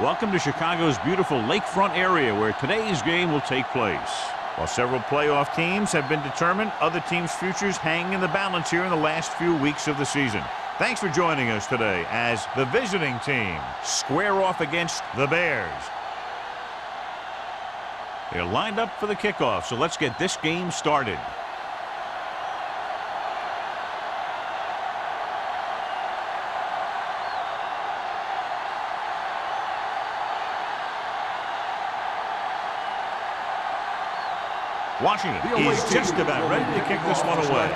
Welcome to Chicago's beautiful lakefront area where today's game will take place. While several playoff teams have been determined, other teams' futures hang in the balance here in the last few weeks of the season. Thanks for joining us today as the visiting team square off against the Bears. They're lined up for the kickoff, so let's get this game started. Washington is just about ready to kick this one away.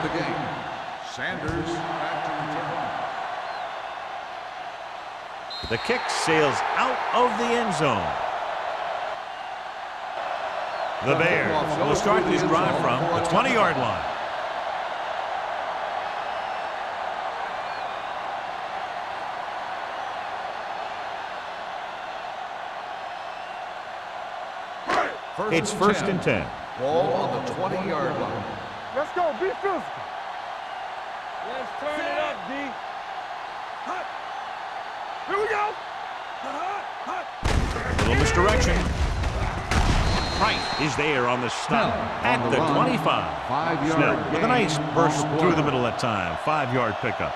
Sanders back to return. The kick sails out of the end zone. The Bears will start this drive from the 20-yard line. It's first and 10. Ball on the 20-yard line. Let's go, be physical. Let's turn it up, D. Here we go. Little misdirection. Price is there on the stop at the 25. Snell with a nice burst through the middle that time. 5-yard pickup.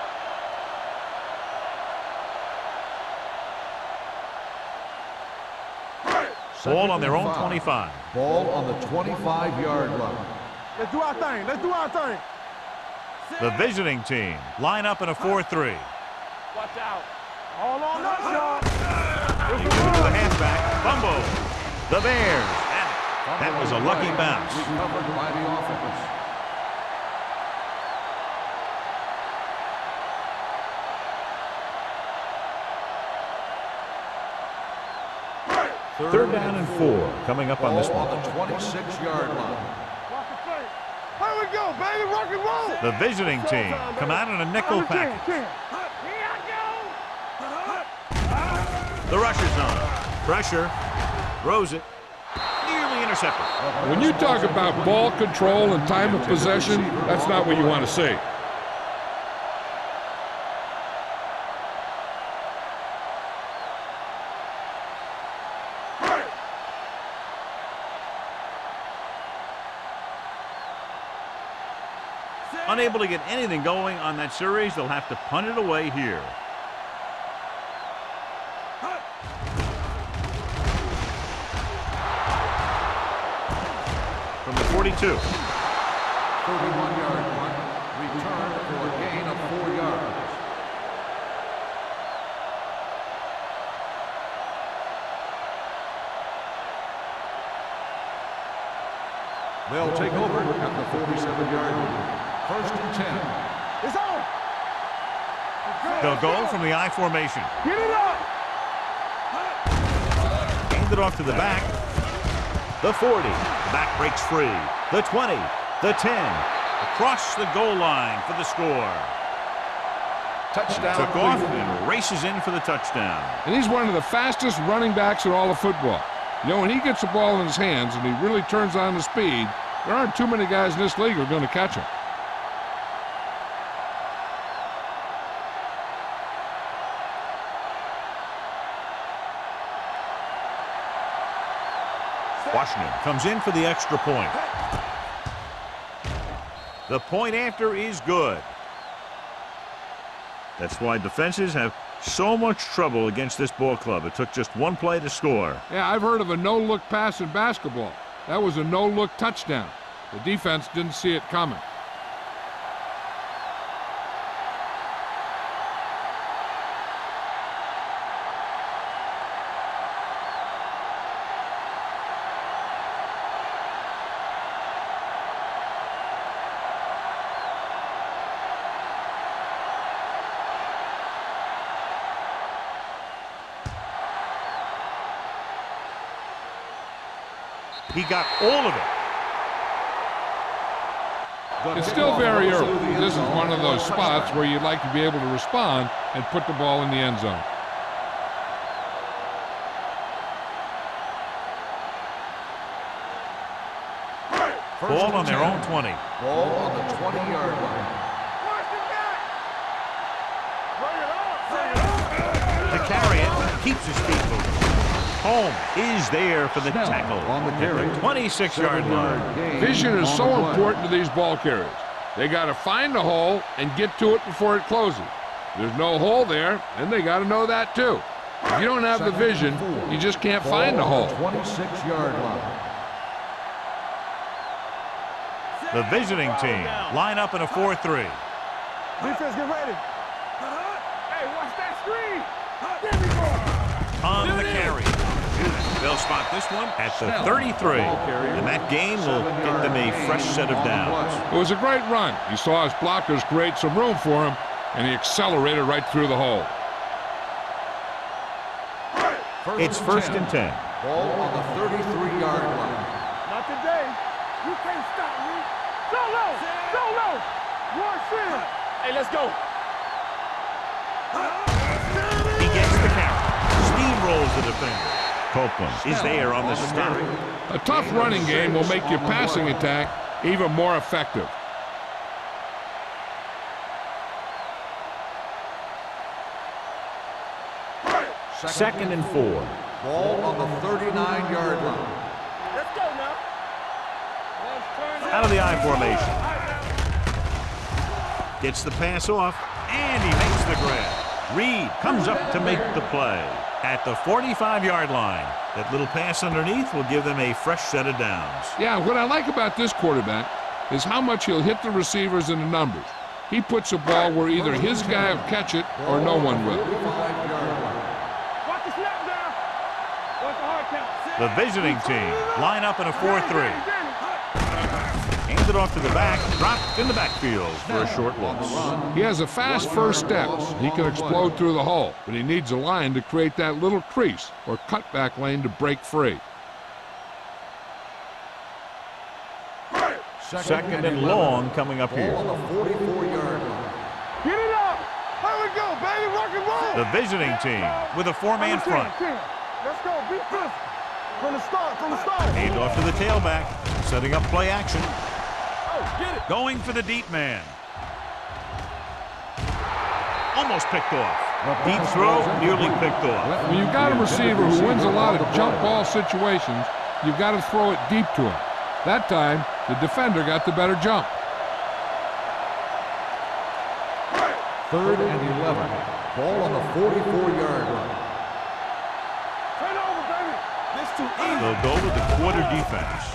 Ball on their own 25. Ball on the 25-yard line. Let's do our thing. Let's do our thing. The visiting team line up in a 4-3. Watch out. All on us, y'all. You give it to the halfback. Fumble. The Bears. That was a lucky bounce. Recovered by the offense. Third down and 4 coming up on this one. On the 26-yard line. Here we go, baby. Rock and roll. The visiting team come out in a nickel package. Here I go. The rusher's on. Pressure. Throws it. Nearly intercepted. When you talk about ball control and time of possession, that's not what you want to see. Unable to get anything going on that series, they'll have to punt it away here. From the 42. 31-yard punt. Return for a gain of 4 yards. They'll take over at the 47-yard line. First and 10. It's on. They'll go from the I formation. Get it up. Hand it off to the back. The 40. Back breaks free. The 20. The 10. Across the goal line for the score. Touchdown. Took off and races in for the touchdown. And he's one of the fastest running backs in all of football. You know, when he gets the ball in his hands and he really turns on the speed, there aren't too many guys in this league who are going to catch him. Washington comes in for the extra point. The point after is good. That's why defenses have so much trouble against this ball club. It took just one play to score. Yeah, I've heard of a no-look pass in basketball. That was a no-look touchdown. The defense didn't see it coming. He got all of it. It's still very early. This is one of those spots where you'd like to be able to respond and put the ball in the end zone. Ball on their own 20. Ball on the 20-yard line. To carry it, keeps his feet moving. Holmes is there for the tackle on the carry. 26-yard line. Vision is so important to these ball carriers. They got to find the hole and get to it before it closes. There's no hole there, and they got to know that too. If you don't have the vision, you just can't find the hole. 26-yard line. The visiting team line up in a 4-3. Defense, get ready. Hey, watch that screen. There we go. On the carry. They'll spot this one at the 33. And that gain will get them a fresh set of downs. It was a great run. He saw his blockers create some room for him, and he accelerated right through the hole. It's 1st and 10. Ball on the 33-yard line. Not today. You can't stop me. Go low. Go low. One sin. Hey, let's go. He gets the carry. Steamrolls the defender. Copeland is there on the stop. A tough running game will make your passing attack even more effective. Second and 4. Ball on the 39-yard line. Let's go now. Let's turn it Out of the I formation. Gets the pass off, and he makes the grab. Reed comes up to make the play at the 45-yard line. That little pass underneath will give them a fresh set of downs. Yeah, what I like about this quarterback is how much he'll hit the receivers in the numbers. He puts a ball where either his guy will catch it or no one will. Watch the snap down. Watch the hard count. The visiting team line up in a 4-3. Handed off to the back, dropped in the backfield for a short loss. He has a fast first steps. He can explode through the hole, but he needs a line to create that little crease or cutback lane to break free. Second and long coming up here. On the 44-yard line. Get it up. Here we go, baby. Rock and roll. The visiting team with a 4-man front. Let's go. Be physical. From the start. Hand off to the tailback, setting up play action. Oh, get it. Going for the deep man. Almost picked off. Deep throw, nearly picked off. When you've got a receiver who wins a lot of jump ball situations, you've got to throw it deep to him. That time, the defender got the better jump. 3rd and 11. Ball on the 44-yard line. Turn over, baby. This too easy. They'll go with the quarter defense.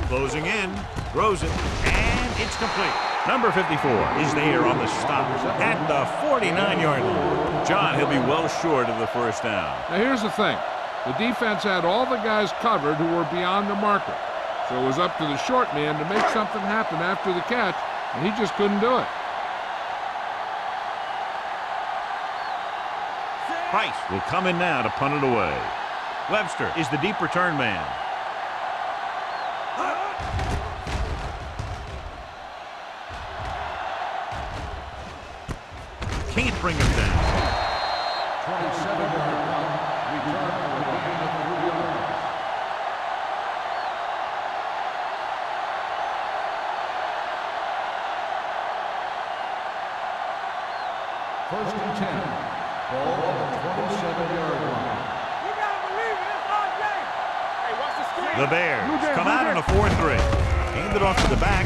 Closing in, throws it, and it's complete. Number 54 is there on the stop at the 49-yard line. John, he'll be well short of the first down. Now here's the thing. The defense had all the guys covered who were beyond the marker. So it was up to the short man to make something happen after the catch, and he just couldn't do it. Price will come in now to punt it away. Webster is the deep return man. Can't bring him down. 27-yard line. Return for a gain of 3 yards. First and 10. Ball on the 27-yard line. You gotta believe it. It's our game. Hey, watch the screen. The Bears come out in a 4-3. Hand it off to the back.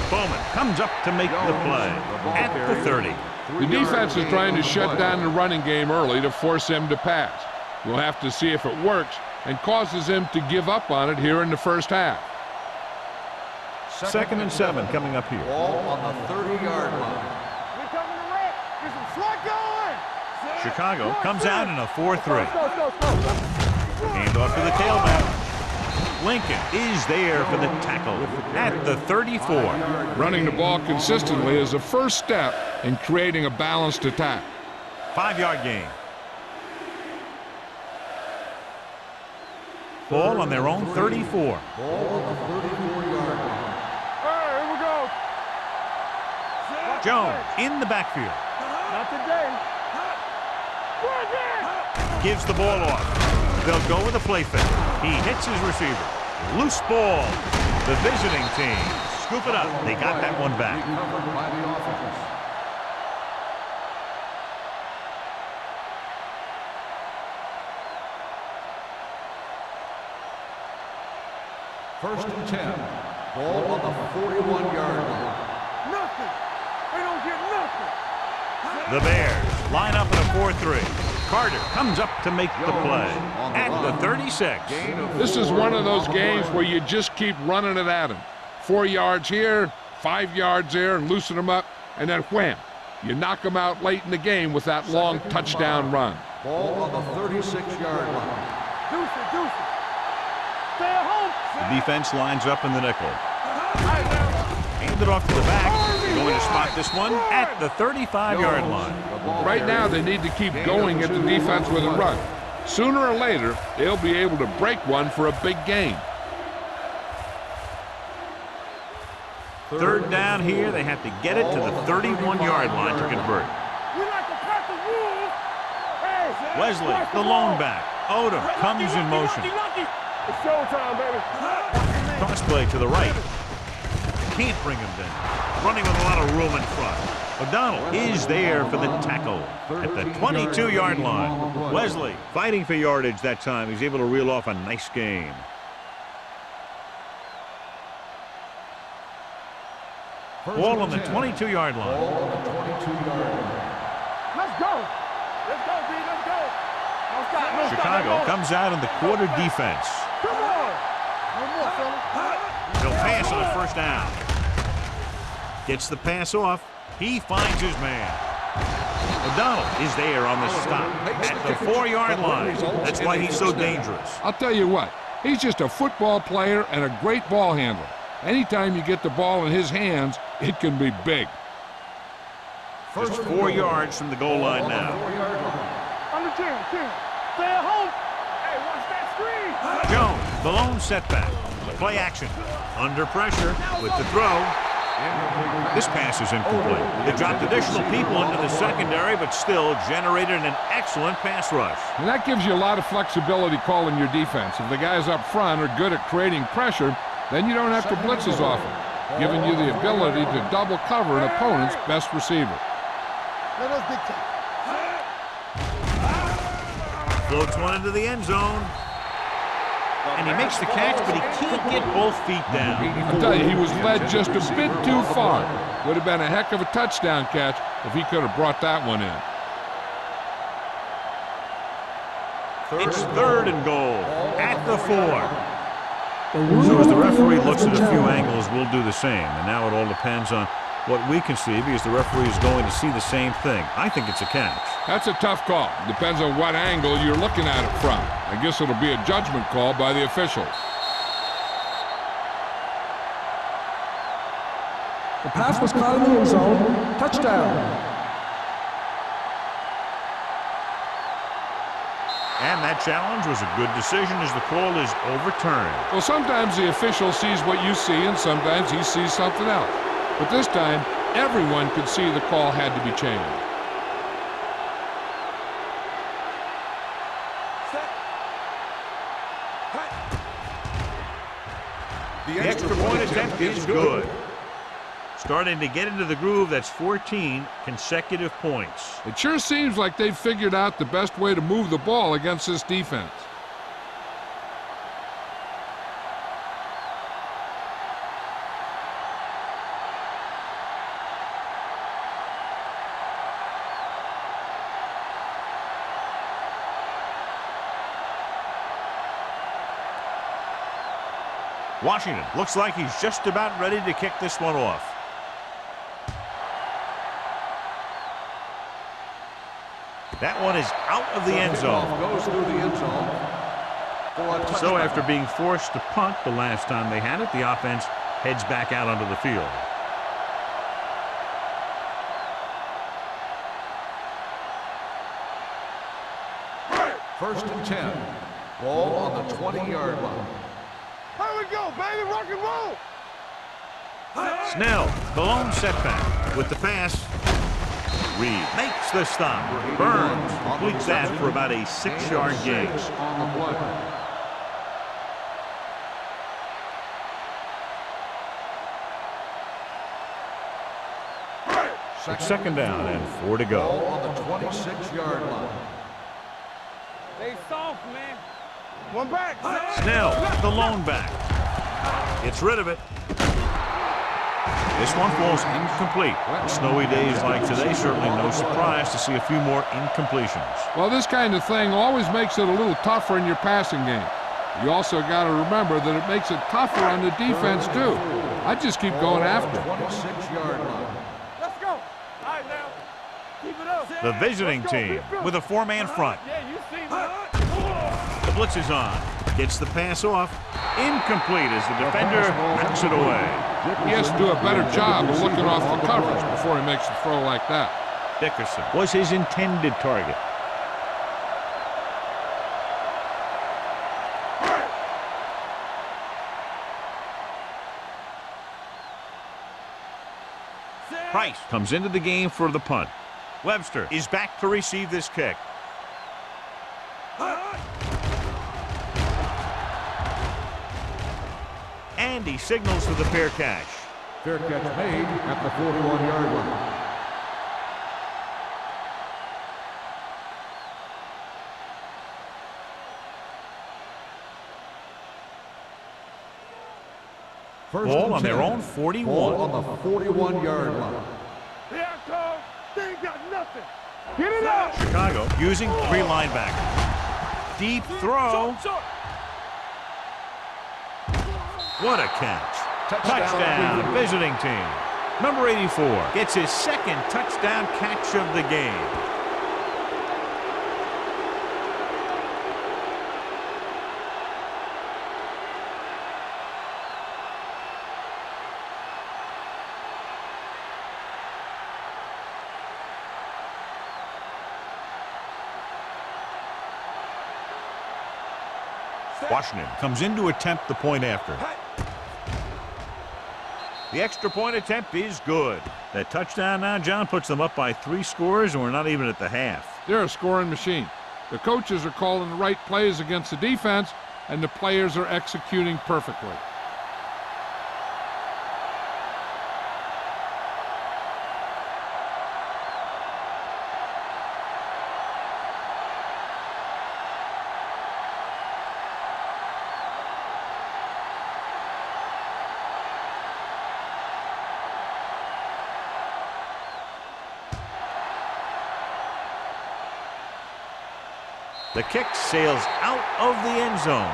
Bowman comes up to make the play at the 30. The defense is trying to shut down the running game early to force him to pass. We'll have to see if it works and causes him to give up on it here in the first half. Second and 7 coming up here. Ball on the 30-yard line. We coming to wreck. Get some slot going. Chicago comes out in a 4-3. Go. Hand off to the tailback. Lincoln is there for the tackle at the 34. Running the ball consistently is a first step in creating a balanced attack. 5-yard gain. Ball on their own 34. Ball on the 34-yard line. Here we go. Jones in the backfield. Not today. Gives the ball off. They'll go with a play fake. He hits his receiver. Loose ball. The visiting team scoop it up. They got that one back. Recovered by the offense. First and 10. Ball on the 41-yard line. Nothing. They don't get nothing. The Bears line up in a 4-3. Carter comes up to make the play at the 36. This is one of those games where you just keep running it at him. 4 yards here, 5 yards there, and loosen them up, and then wham. You knock them out late in the game with that long touchdown run. Ball on the 36-yard line. Deuce it, deuce it. Stay at home. The defense lines up in the nickel. Hand it off to the back. Going to spot this one at the 35-yard line. Right now, they need to keep going at the defense with a run. Sooner or later, they'll be able to break one for a big gain. Third down here. They have to get it to the 31-yard line to convert. We like to pack the rules. Hey, Wesley, the lone back. Odom comes in motion. It's showtime, baby. Cross play to the right. Can't bring him down. Running with a lot of room in front. O'Donnell is there for the tackle at the 22-yard line. Wesley fighting for yardage that time. He's able to reel off a nice gain. Ball on the 22-yard line. Let's go. Let's go, B. Let's go. No stop, no Chicago stop, comes out in the quarter defense. Come on. No more, fella. He'll pass on the first down. Gets the pass off. He finds his man. O'Donnell is there on the stop at the 4-yard line. That's why he's so dangerous. I'll tell you what, he's just a football player and a great ball handler. Anytime you get the ball in his hands, it can be big. Just 4 yards from the goal line now. On the 10. Stay at home. Hey, watch that screen. Jones, the lone setback. Play action. Under pressure with the throw. This pass is incomplete. They dropped additional people into the secondary, but still generated an excellent pass rush. And that gives you a lot of flexibility calling your defense. If the guys up front are good at creating pressure, then you don't have to blitz as often, giving you the ability to double cover an opponent's best receiver. Let us dictate. Floats one into the end zone. And he makes the catch, but he can't get both feet down. I'll tell you, he was led just a bit too far. Would have been a heck of a touchdown catch if he could have brought that one in. It's 3rd and goal at the 4. So as the referee looks at a few angles, we'll do the same. And now it all depends on what we can see, because the referee is going to see the same thing. I think it's a catch. That's a tough call. Depends on what angle you're looking at it from. I guess it'll be a judgment call by the officials. The pass was caught in the end zone. Touchdown. And that challenge was a good decision as the call is overturned. Well, sometimes the official sees what you see, and sometimes he sees something else. But this time, everyone could see the call had to be changed. The extra point attempt is good. Starting to get into the groove. That's 14 consecutive points. It sure seems like they've figured out the best way to move the ball against this defense. Washington looks like he's just about ready to kick this one off. That one is out of the end zone. Goes through the end zone. So after being forced to punt the last time they had it, the offense heads back out onto the field. First and 10. Ball on the 20-yard line. Here we go, baby. Rock and roll. Snell, the lone setback with the pass. Reed makes the stop. Burns completes that for about a 6-yard gain. On the play. It's 2nd down and 4 to go. Ball on the 26-yard line. They soft, man. One back. Snell, the lone back. Gets rid of it. This one falls incomplete. Snowy days like today, certainly no surprise to see a few more incompletions. Well, this kind of thing always makes it a little tougher in your passing game. You also got to remember that it makes it tougher on the defense, too. I just keep going after it. 26-yard line. Let's go. All right, now. Keep it up. The visiting team with a four-man front. Yeah, you see that. The blitz is on. Gets the pass off. Incomplete as the defender knocks it away. He has to do a better job of looking off the coverage before he makes a throw like that. Dickerson was his intended target. Price comes into the game for the punt. Webster is back to receive this kick. And he signals for the fair catch. Fair catch made at the 41-yard line. Ball on their own 41. Ball on the 41-yard line. Here I come. They ain't got nothing. Get it up. Chicago using three linebackers. Deep throw. What a catch. Touchdown, visiting team. Number 84 gets his second touchdown catch of the game. Washington comes in to attempt the point after. The extra point attempt is good. That touchdown now, John, puts them up by 3 scores, and we're not even at the half. They're a scoring machine. The coaches are calling the right plays against the defense, and the players are executing perfectly. The kick sails out of the end zone.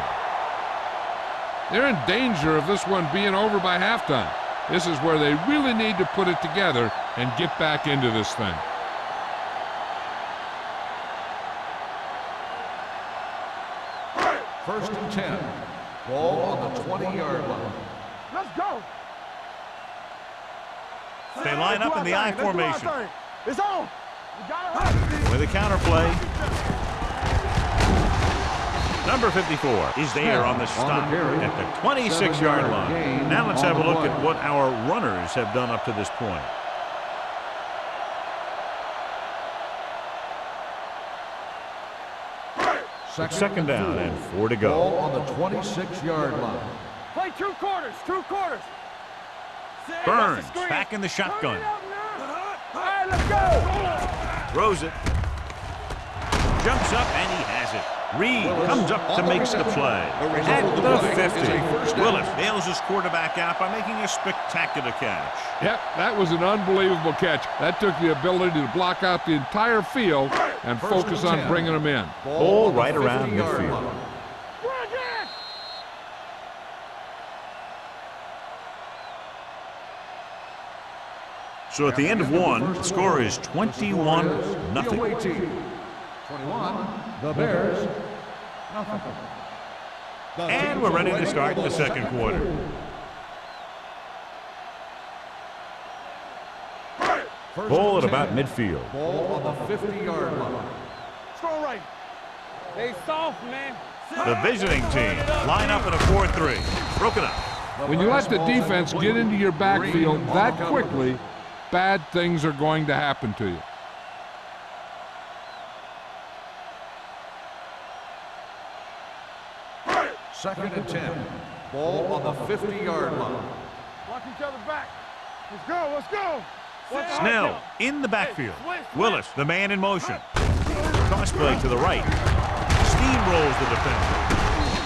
They're in danger of this one being over by halftime. This is where they really need to put it together and get back into this thing. First and 10. Ball on the 20-yard line. Let's go. They line up in the I formation. It's on. We got it. With a counterplay. Number 54 is there on the stop at the 26-yard line. Now let's have a look at what our runners have done up to this point. Second down and 4 to go. Ball on the 26-yard line. Play 2 quarters. 2 quarters. Burns back in the shotgun. All right, let's go. Throws it. Jumps up and he has it. Reed comes up to make the play. At the 50. Willis bails his quarterback out by making a spectacular catch. Yep, that was an unbelievable catch. That took the ability to block out the entire field and focus on bringing them in. Ball right around midfield. So at the end of one, the score is 21-0. 21, the Bears, nothing. And we're ready to start the second quarter. Ball at about midfield. Ball on the 50-yard line. Strong right. They soft, man. The visiting team line up in a 4-3. Broken up. When you let the defense get into your backfield that quickly, bad things are going to happen to you. Second and 10. Ball on the 50-yard line. Watch each other back. Let's go. Let's go. Snell in the backfield. Willis, the man in motion. Cross play to the right. Steamrolls the defender.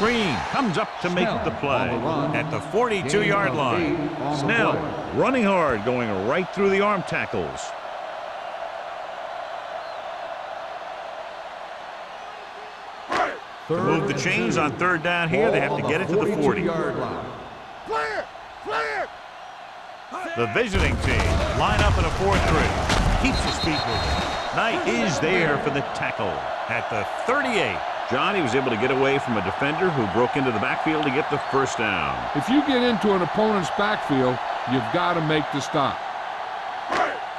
screen. Comes up to make the play at the 42-yard line. Snell running hard, going right through the arm tackles. To move the chains on third down here, they have to get it to the 40. Clear! Clear! The visiting team line up in a 4-3. Keeps his feet moving. Knight is there for the tackle at the 38. Johnny was able to get away from a defender who broke into the backfield to get the first down. If you get into an opponent's backfield, you've got to make the stop.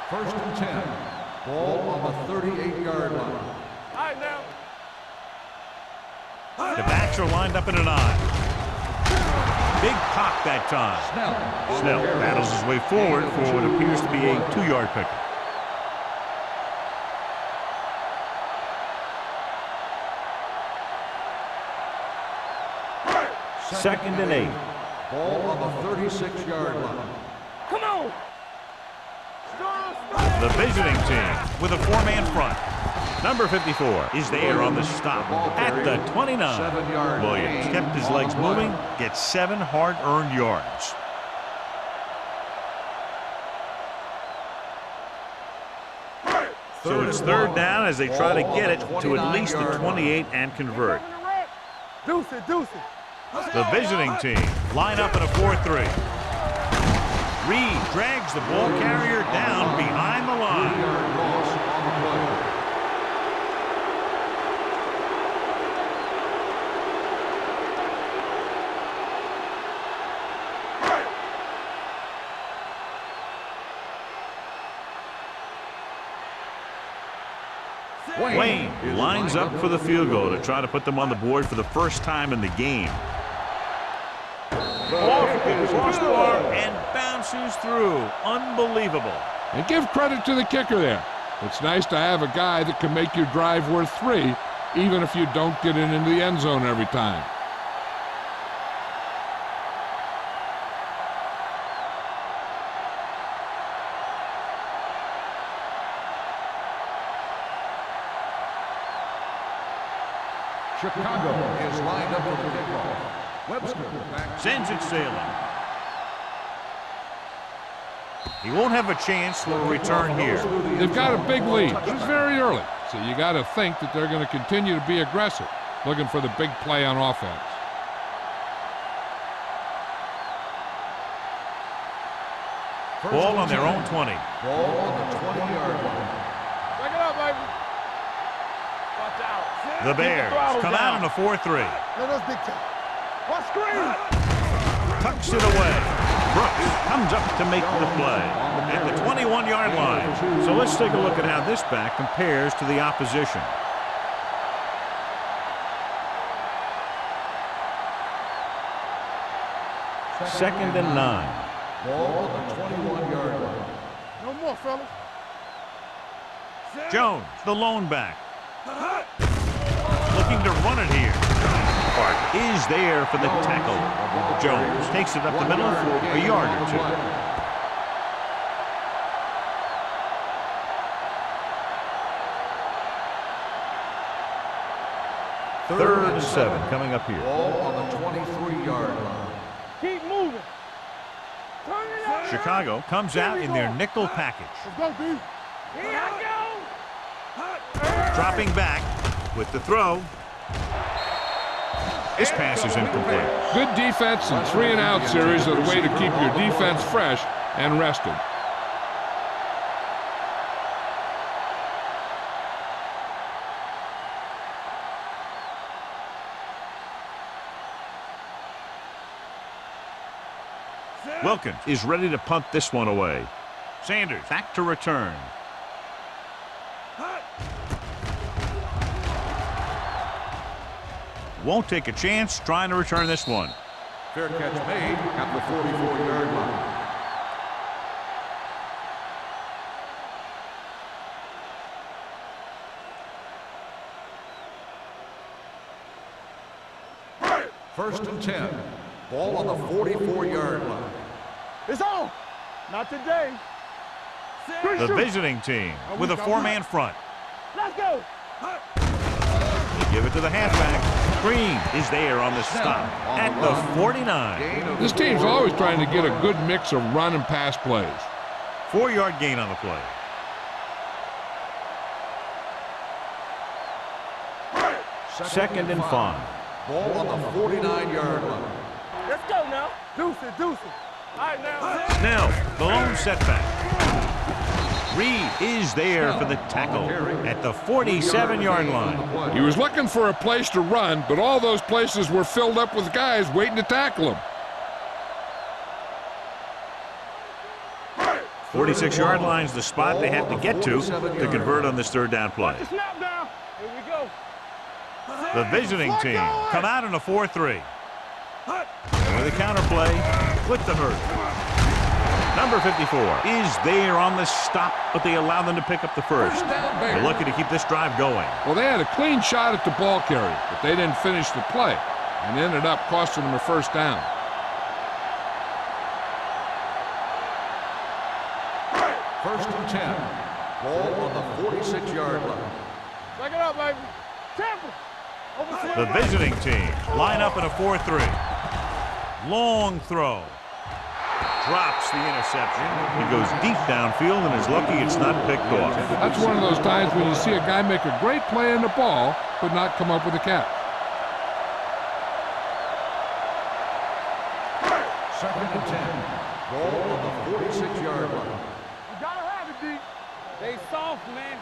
First and 10. Ball on the 38-yard line. All right, now. The backs are lined up in a 9. Big pop that time. Snell battles his way forward for what appears to be a 2-yard pickup. Second and 8. Ball on the 36-yard line. Come on. The visiting team with a 4-man front. Number 54 is there on the stop at the 29. Williams kept his legs moving, gets 7 hard-earned yards. So it's third down as they try to get it to at least the 28 and convert. Deuce it, deuce it. The visiting team line up in a 4-3. Reed drags the ball carrier down behind the line. Wayne lines up for the field goal to try to put them on the board for the first time in the game. Ball is crossbar and bounces through. Unbelievable. And give credit to the kicker there. It's nice to have a guy that can make your drive worth 3, even if you don't get it into the end zone every time. Chicago is lined up for the kickoff. Webster back. Sends it sailing. He won't have a chance for a return here. They've got a big lead, but it's very early, so you got to think that they're going to continue to be aggressive, looking for the big play on offense. Ball on their own 20. Ball on the 20-yard line. Back it up, baby. Watch out. The Bears come out in a 4-3. Let us dictate. What screen? Tucks it away. Brooks comes up to make the play at the 21-yard line. So let's take a look at how this back compares to the opposition. Second and 9. Ball on the 21-yard line. No more, fellas. Jones, the lone back. Looking to run it here. Hart is there for the tackle. Jones takes it up the middle for a yard or two. Third and 7 coming up here. Ball on the 23-yard line. Keep moving. Turn it up. Chicago comes out in their nickel package. Let's go, B. Here I go. Dropping back with the throw. This pass is incomplete. Good defense and 3-and-out series are the way to keep your defense fresh and rested. Wilkins is ready to punt this one away. Sanders back to return. Won't take a chance trying to return this one. Fair catch made at the 44-yard line. First and 10. Ball on the 44-yard line. It's on. Not today. The visiting team with a 4-man front. Let's go. They give it to the halfback. screen is there on the stop at the 49. This team's always trying to get a good mix of run and pass plays. 4-yard gain on the play. Second and 5. Ball on the 49-yard line. Let's go now. Deuce it, deuce it. All right, now. Snell, the lone setback. Reed is there for the tackle at the 47-yard line. He was looking for a place to run, but all those places were filled up with guys waiting to tackle him. 46-yard line's the spot they have to get to convert on this third down play. Snap down. Here we go. The visiting team come out in a 4-3. With a counter play with the hurt. Number 54 is there on the stop, but they allow them to pick up the first. They're lucky to keep this drive going. Well, they had a clean shot at the ball carrier, but they didn't finish the play and ended up costing them a first down. First and 10. Ball on the 46-yard line. Back it up, baby. Tampa. The visiting team line up in a 4-3. Long throw. Drops the interception. He goes deep downfield and is lucky it's not picked off. That's one of those times when you see a guy make a great play on the ball, but not come up with a catch. Second and 10. Ball on the 46-yard line. You gotta have it, D. They soft, man.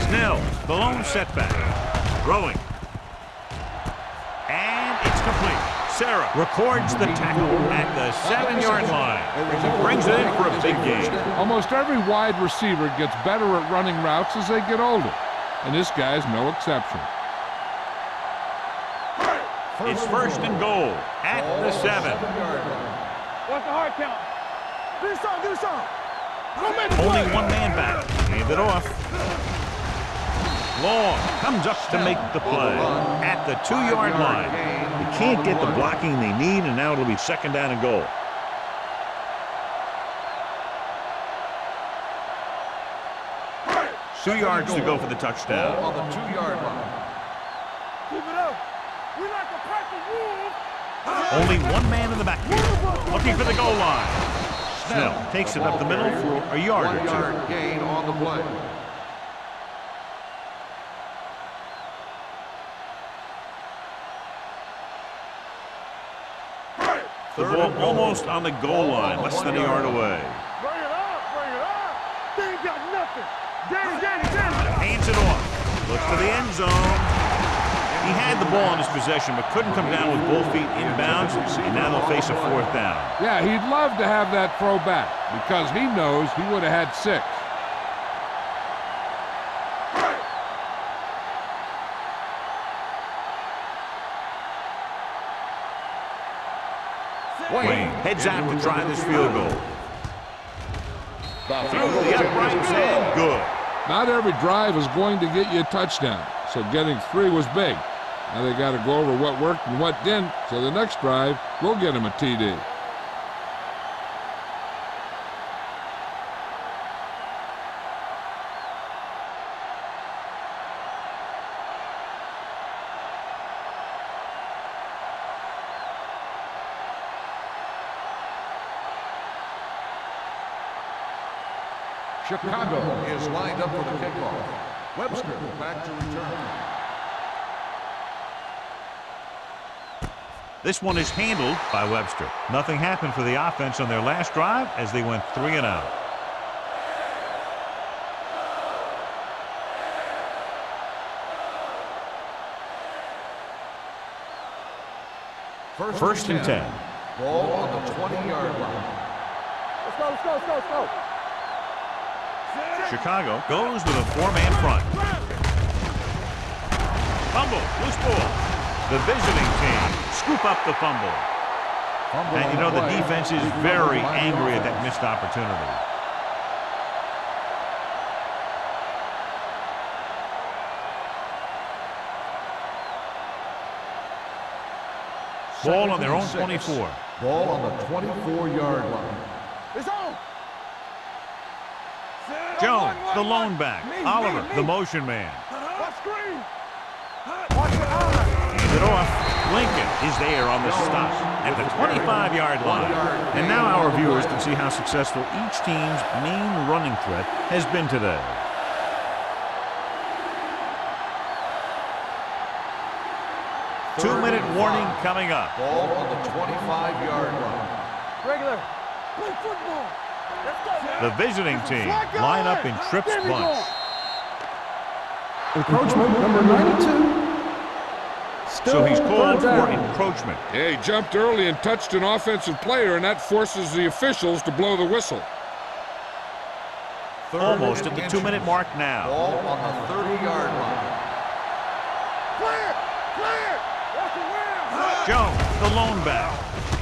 Snell, the lone setback. Throwing. And it's complete. Sarah records the tackle at the 7-yard line. She brings it in for a big gain. Almost every wide receiver gets better at running routes as they get older, and this guy's no exception. It's first and goal at the 7. What's the hard count? Do something. Only one man back. Hand it off. Long comes up to make the play at the 2-yard line. They can't get the blocking they need, and now it'll be second down and goal. Two yards to go for the touchdown. Ball on the 2-yard line. Keep it up. We like a pack of wolves. Only one man in the backfield, looking for the goal line. Snell takes it up the middle for a yard or 2. 1-yard gain on the play. The ball almost on the goal line, less than a yard away. Bring it up. They ain't got nothing. Danny. Hands it off. Looks to the end zone. He had the ball in his possession, but couldn't come down with both feet inbounds, and now they'll face a 4th down. Yeah, he'd love to have that throw back because he knows he would have had 6. Wayne heads out to try this field goal. Through the uprights and good. Not every drive is going to get you a touchdown, so getting 3 was big. Now they got to go over what worked and what didn't, so the next drive will get him a TD. Chicago is lined up for the kickoff. Webster back to return. This one is handled by Webster. Nothing happened for the offense on their last drive as they went 3 and out. First and 10. Ball on the 20-yard line. Let's go. Chicago goes with a 4-man front. Fumble, loose ball. The visiting team scoop up the fumble. And you know the defense is very angry at that missed opportunity. Ball on their own 24. Ball on the 24-yard line. It's on. Jones, the lone back. Oliver, the motion man. Watch screen. Watch your eye. Hand it off. Lincoln is there on the stop at the 25-yard line. And now our viewers can see how successful each team's main running threat has been today. Two-minute warning coming up. Ball on the 25-yard line. Regular. Play football. Let's go. The visiting team line up in trips bunch. Encroachment number 92. So he's called Third for down. encroachment. Yeah, he jumped early and touched an offensive player, and that forces the officials to blow the whistle. Almost at the 2-minute mark now. Ball on the 30-yard line. Clear. Clear. That's a win. Jones, the lone back,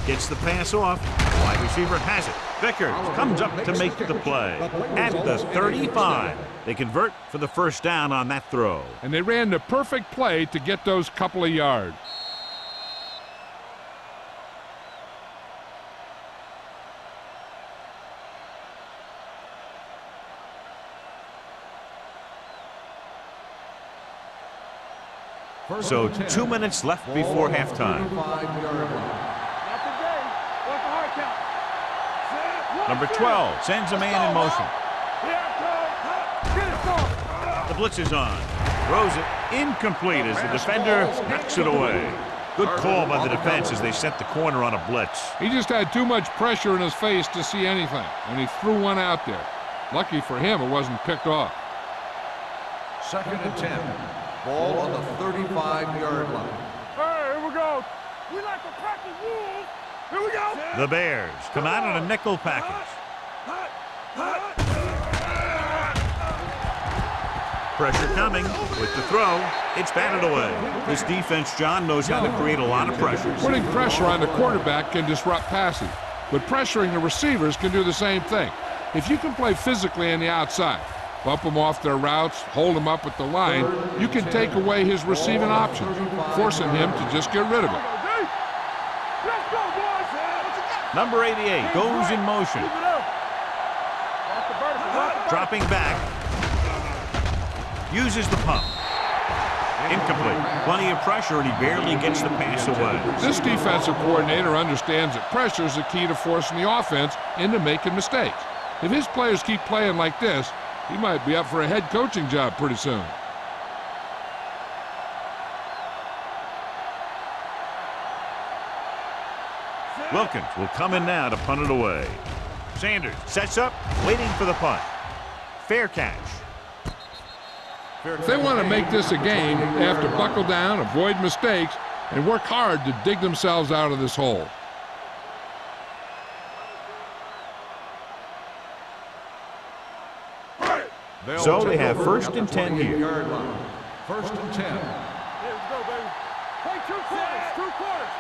gets the pass off. Wide receiver has it. Vickers comes up to make the play. At the 35, they convert for the first down on that throw. And they ran the perfect play to get those couple of yards. So 2 minutes left before halftime. 5-yard line. Not today. What's the hard count? Number 12 sends a man in motion. Here it comes. Get it, son. The blitz is on. Throws it incomplete as the defender knocks it away. Good call by the defense as they set the corner on a blitz. He just had too much pressure in his face to see anything, and he threw one out there. Lucky for him, it wasn't picked off. 2nd and 10. Ball on the 35-yard line. Hey, here we go. We like to practice rules. Here we go. The Bears come out in a nickel package. Pressure coming with the throw. It's batted away. This defense, John, knows how to create a lot of pressure. Putting pressure on the quarterback can disrupt passing, but pressuring the receivers can do the same thing. If you can play physically on the outside, bump them off their routes, hold them up at the line, you can take away his receiving options, forcing him to just get rid of it. Let's go, boys. Number 88 goes in motion. Keep it up. Watch the vertical. Dropping back. Uses the pump. Incomplete. Plenty of pressure, and he barely gets the pass away. This defensive coordinator understands that pressure is the key to forcing the offense into making mistakes. If his players keep playing like this, he might be up for a head coaching job pretty soon. Wilkins will come in now to punt it away. Sanders sets up, waiting for the punt. Fair catch. If they want to make this a game, they have to buckle down, avoid mistakes, and work hard to dig themselves out of this hole. So they have 1st and 10 here. 1st and 10. Here we go, baby. Play 2 quarters. 2 quarters.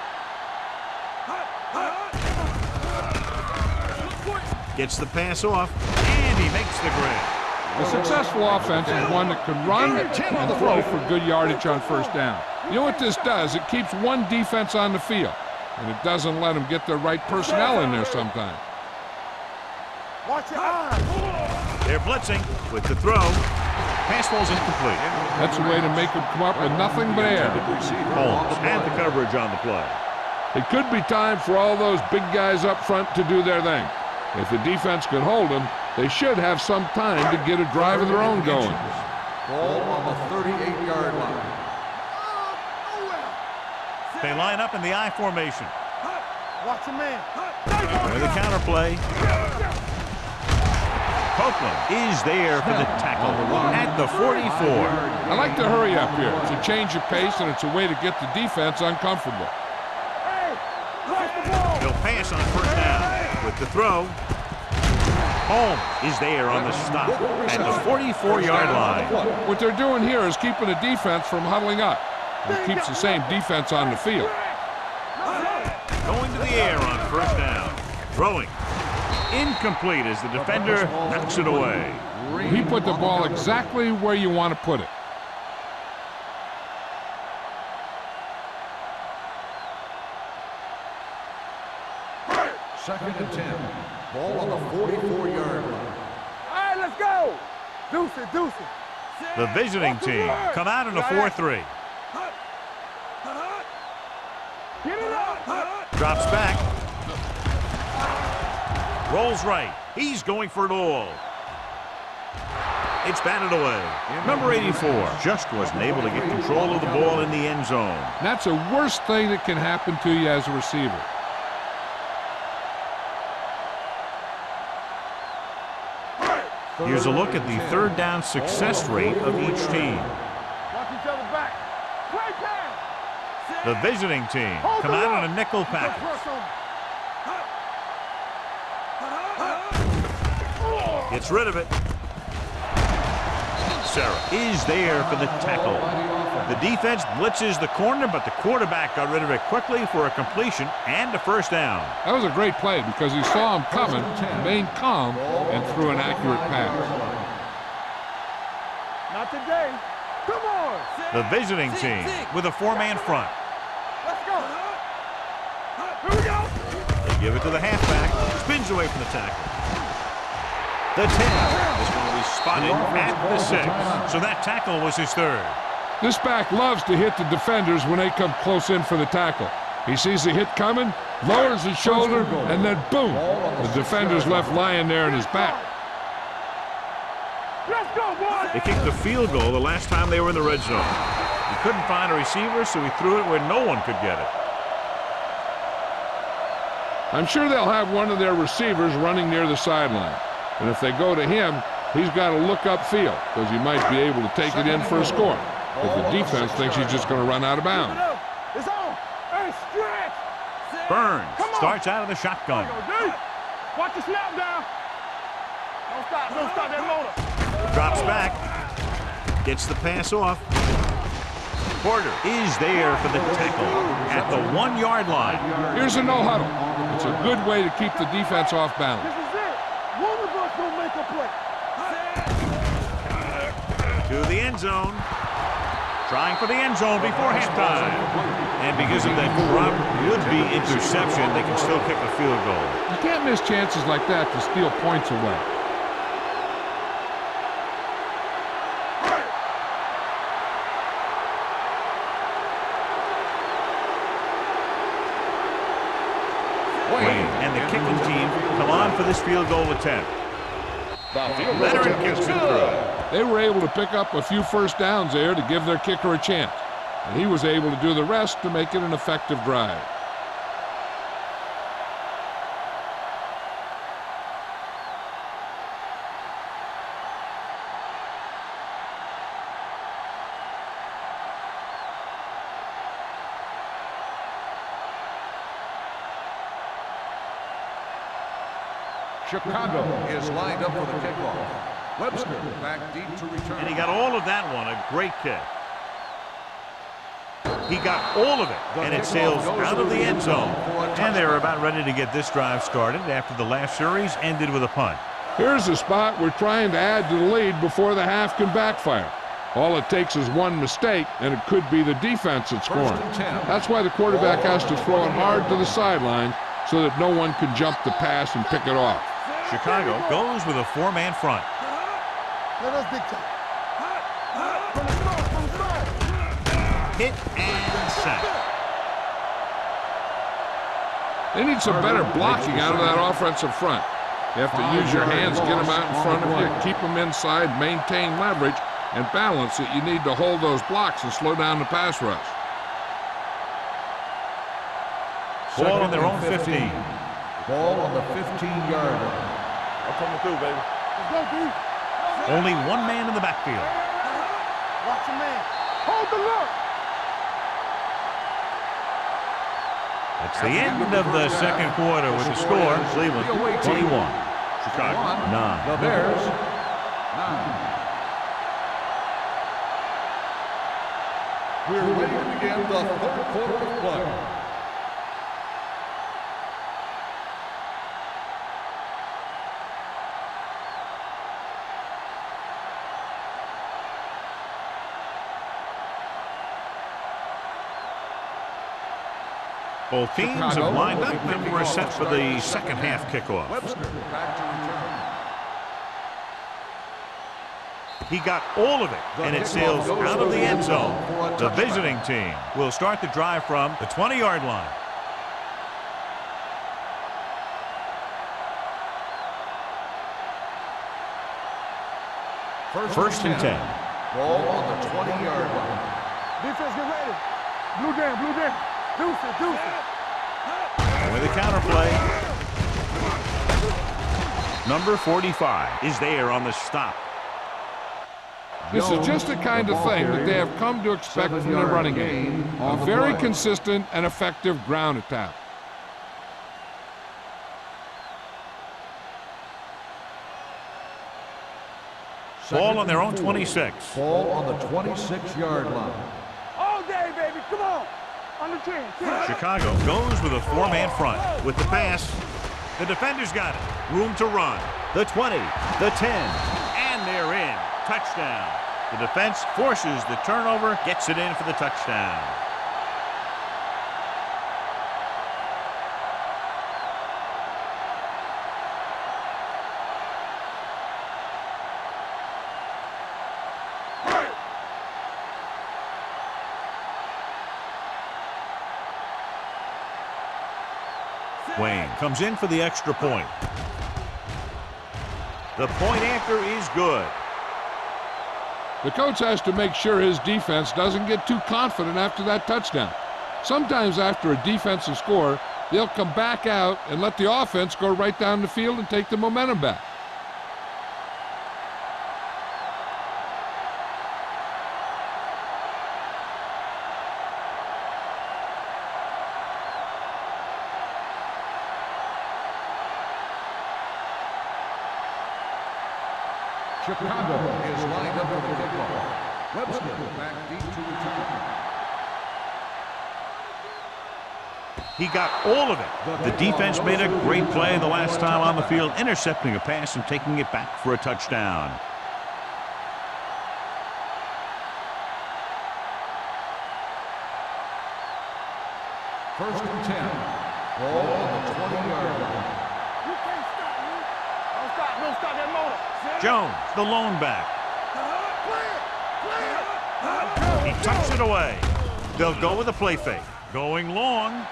Gets the pass off, and he makes the grab. A successful offense is one that can run and throw for good yardage on first down. You know what this does? It keeps one defense on the field, and it doesn't let them get the right personnel in there sometimes. Watch your eyes. They're blitzing with the throw. Pass falls incomplete. That's a way to make them come up with nothing but air. Holmes had the coverage on the play. It could be time for all those big guys up front to do their thing. If the defense can hold them, they should have some time to get a drive of their own going. Ball on the 38-yard line. They line up in the I formation. Watch your man. There's the counterplay. Copeland is there for the tackle at the 44. I like to hurry up here. It's a change of pace, and it's a way to get the defense uncomfortable. Hey, watch the ball. He'll pass on first down with the throw. Holmes is there on the stop at the 44-yard line. What they're doing here is keeping the defense from huddling up. It keeps the same defense on the field. Going to the air on first down. Throwing. Incomplete as the defender knocks it away. He put the ball exactly where you want to put it. Second and 10. Ball on the 44-yard line. All right, let's go. Deuce it, deuce it. The visiting team come out in a 4-3. Get it up. Drops back. Rolls right. He's going for it all. It's batted away. Number 84 just wasn't able to get control of the ball in the end zone. That's the worst thing that can happen to you as a receiver. Here's a look at the third down success rate of each team. Watch each other back. Play pass. The visiting team come out in a nickel package. Gets rid of it. Sarah is there for the tackle. The defense blitzes the corner, but the quarterback got rid of it quickly for a completion and a first down. That was a great play because he saw him coming, remained calm, and threw an accurate pass. Not today. Come on. The visiting team with a four-man front. Let's go. Here we go. They give it to the halfback. Spins away from the tackle. The 10 is going to be spotted at the 6. So that tackle was his third. This back loves to hit the defenders when they come close in for the tackle. He sees the hit coming, lowers his shoulder, and then boom, the defender's left lying there in his back. Let's go, boys. They kicked the field goal the last time they were in the red zone. He couldn't find a receiver, so he threw it where no one could get it. I'm sure they'll have one of their receivers running near the sideline. And if they go to him, he's got to look upfield because he might be able to take it in for a score. If the defense thinks he's just going to run out of bounds. It's on. Hey, stretch. Burns starts out of the shotgun. Watch the snap down. Don't stop that motor. Drops back. Gets the pass off. Porter is there for the tackle at the 1-yard line. Here's a no-huddle. It's a good way to keep the defense off balance. This is it. One of us will make a play. To the end zone. Trying for the end zone before halftime. And because of that drop would-be interception, they can still kick a field goal. You can't miss chances like that to steal points away. And the kicking team come on for this field goal attempt. Veteran kicks it through. They were able to pick up a few first downs there to give their kicker a chance. And he was able to do the rest to make it an effective drive. Chicago is lined up for the kickoff. Webster back deep to return. And he got all of that one, a great kick. He got all of it, and it sails out of the end zone. And they're about ready to get this drive started after the last series ended with a punt. Here's a spot we're trying to add to the lead before the half can backfire. All it takes is one mistake, and it could be the defense that's scoring. That's why the quarterback has to throw it hard to the sideline so that no one can jump the pass and pick it off. Chicago goes with a four-man front. Let us dictate. Hit and sack. They need some better blocking out of that offensive front. You have to use your hands, get them out in front of you, keep them inside, maintain leverage, and balance it. You need to hold those blocks and slow down the pass rush. Ball on their own 15. Ball on the 15-yard line. I'm coming through, baby. Let's go, D. Only one man in the backfield. Watch your man. Hold the look. It's the end of the second quarter with the score. Cleveland 21. Chicago 9. The Bears 9. We're ready to begin the third quarter of play. Both teams have lined up and we're set for the second half kickoff. Webster back to return. He got all of it, and it sails out of the end zone. The visiting team will start the drive from the 20-yard line. First and 10. Ball on the 20-yard line. Defense, get ready. Blue down, blue down. Deuce it, deuce it. And with a counterplay, number 45 is there on the stop. This is just the kind of thing that they have come to expect from their running game. A very consistent and effective ground attack. Ball on their own 26. Ball on the 26-yard line. All day, baby. Come on. On the 10. Chicago goes with a four-man front. With the pass, the defender's got it. Room to run. The 20, the 10, and they're in. Touchdown. The defense forces the turnover, gets it in for the touchdown. Wayne comes in for the extra point. The point after is good. The coach has to make sure his defense doesn't get too confident after that touchdown. Sometimes after a defensive score, they'll come back out and let the offense go right down the field and take the momentum back. Chicago is lined up for the kickoff. Webster back deep to return. He got all of it. The defense made a great play the last time on the field, intercepting a pass and taking it back for a touchdown. First and 10. Ball on the 20-yard line. You can't stop me. Don't stop that motor. Jones, the lone back. He tucks it away. They'll go with a play fake. Going long.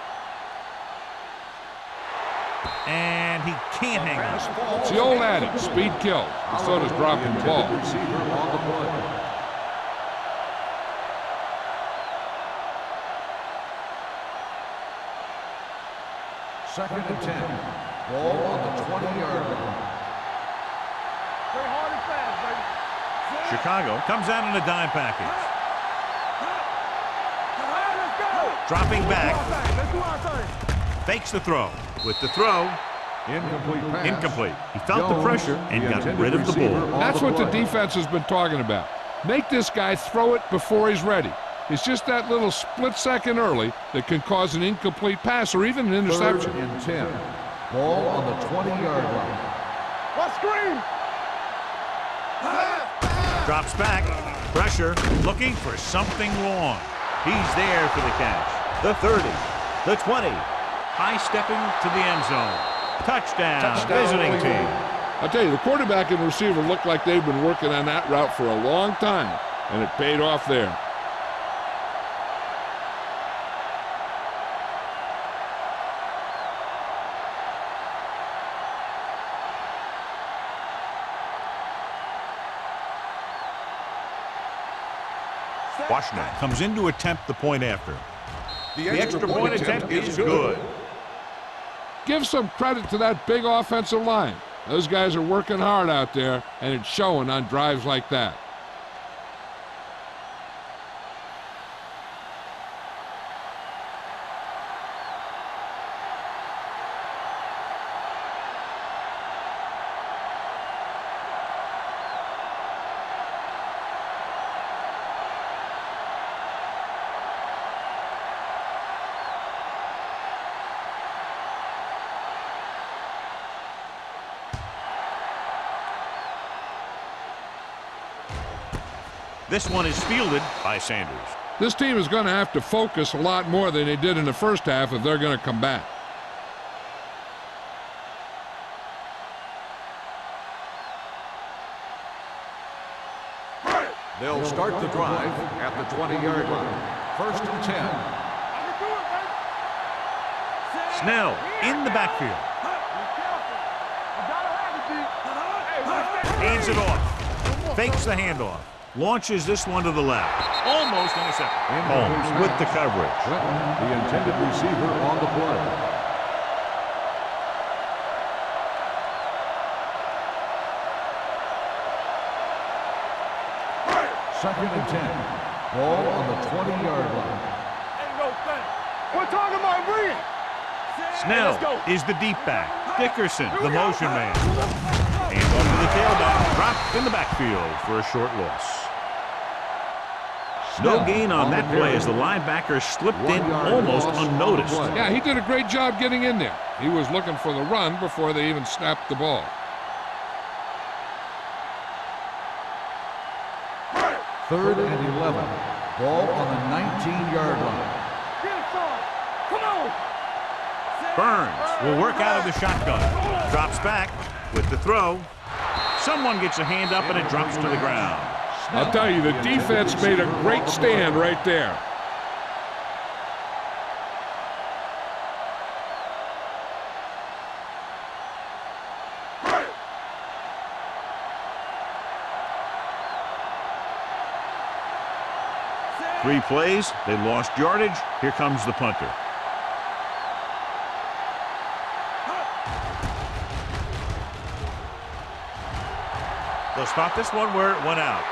And he can't hang on. It's the old adage, speed kills. And so does dropping the ball. Receiver on the play. Second and 10. Ball on the 20-yard line. Play hard and fast, baby. Chicago comes out in a dime package. All right, let's go. Dropping back. Let's do our thing. Fakes the throw. With the throw, Incomplete pass. incomplete. He felt the pressure and got rid of the ball. That's what the defense has been talking about. Make this guy throw it before he's ready. It's just that little split second early that can cause an incomplete pass or even an interception. Third and 10. Ball on the 20-yard line. What screen? Drops back. Pressure. Looking for something long. He's there for the catch. The 30. The 20. High stepping to the end zone. Touchdown. Visiting team. I'll tell you, the quarterback and receiver look like they've been working on that route for a long time, and it paid off there. Washington comes in to attempt the point after. The extra point attempt is good. Give some credit to that big offensive line. Those guys are working hard out there, and it's showing on drives like that. This one is fielded by Sanders. This team is going to have to focus a lot more than they did in the first half if they're going to come back. They'll start the drive at the 20-yard line. First and 10. Snell in the backfield. Hands it off. Fakes the handoff. Launches this one to the left. Almost intercepted. Holmes with the coverage. The intended receiver on the play. Second and 10. Ball on the 20-yard line. We're talking about reading. Snell is the deep back. Dickerson, the motion man. Hands off to the tailback. Dropped in the backfield for a short loss. No gain on that play as the linebacker slipped in almost unnoticed. Yeah, he did a great job getting in there. He was looking for the run before they even snapped the ball. Third and 11. Ball on the 19-yard line. Come on. Burns will work out of the shotgun. Drops back with the throw. Someone gets a hand up and it drops to the ground. I'll tell you, the defense made a great stand right there. Three plays, they lost yardage. Here comes the punter. They'll spot this one where it went out.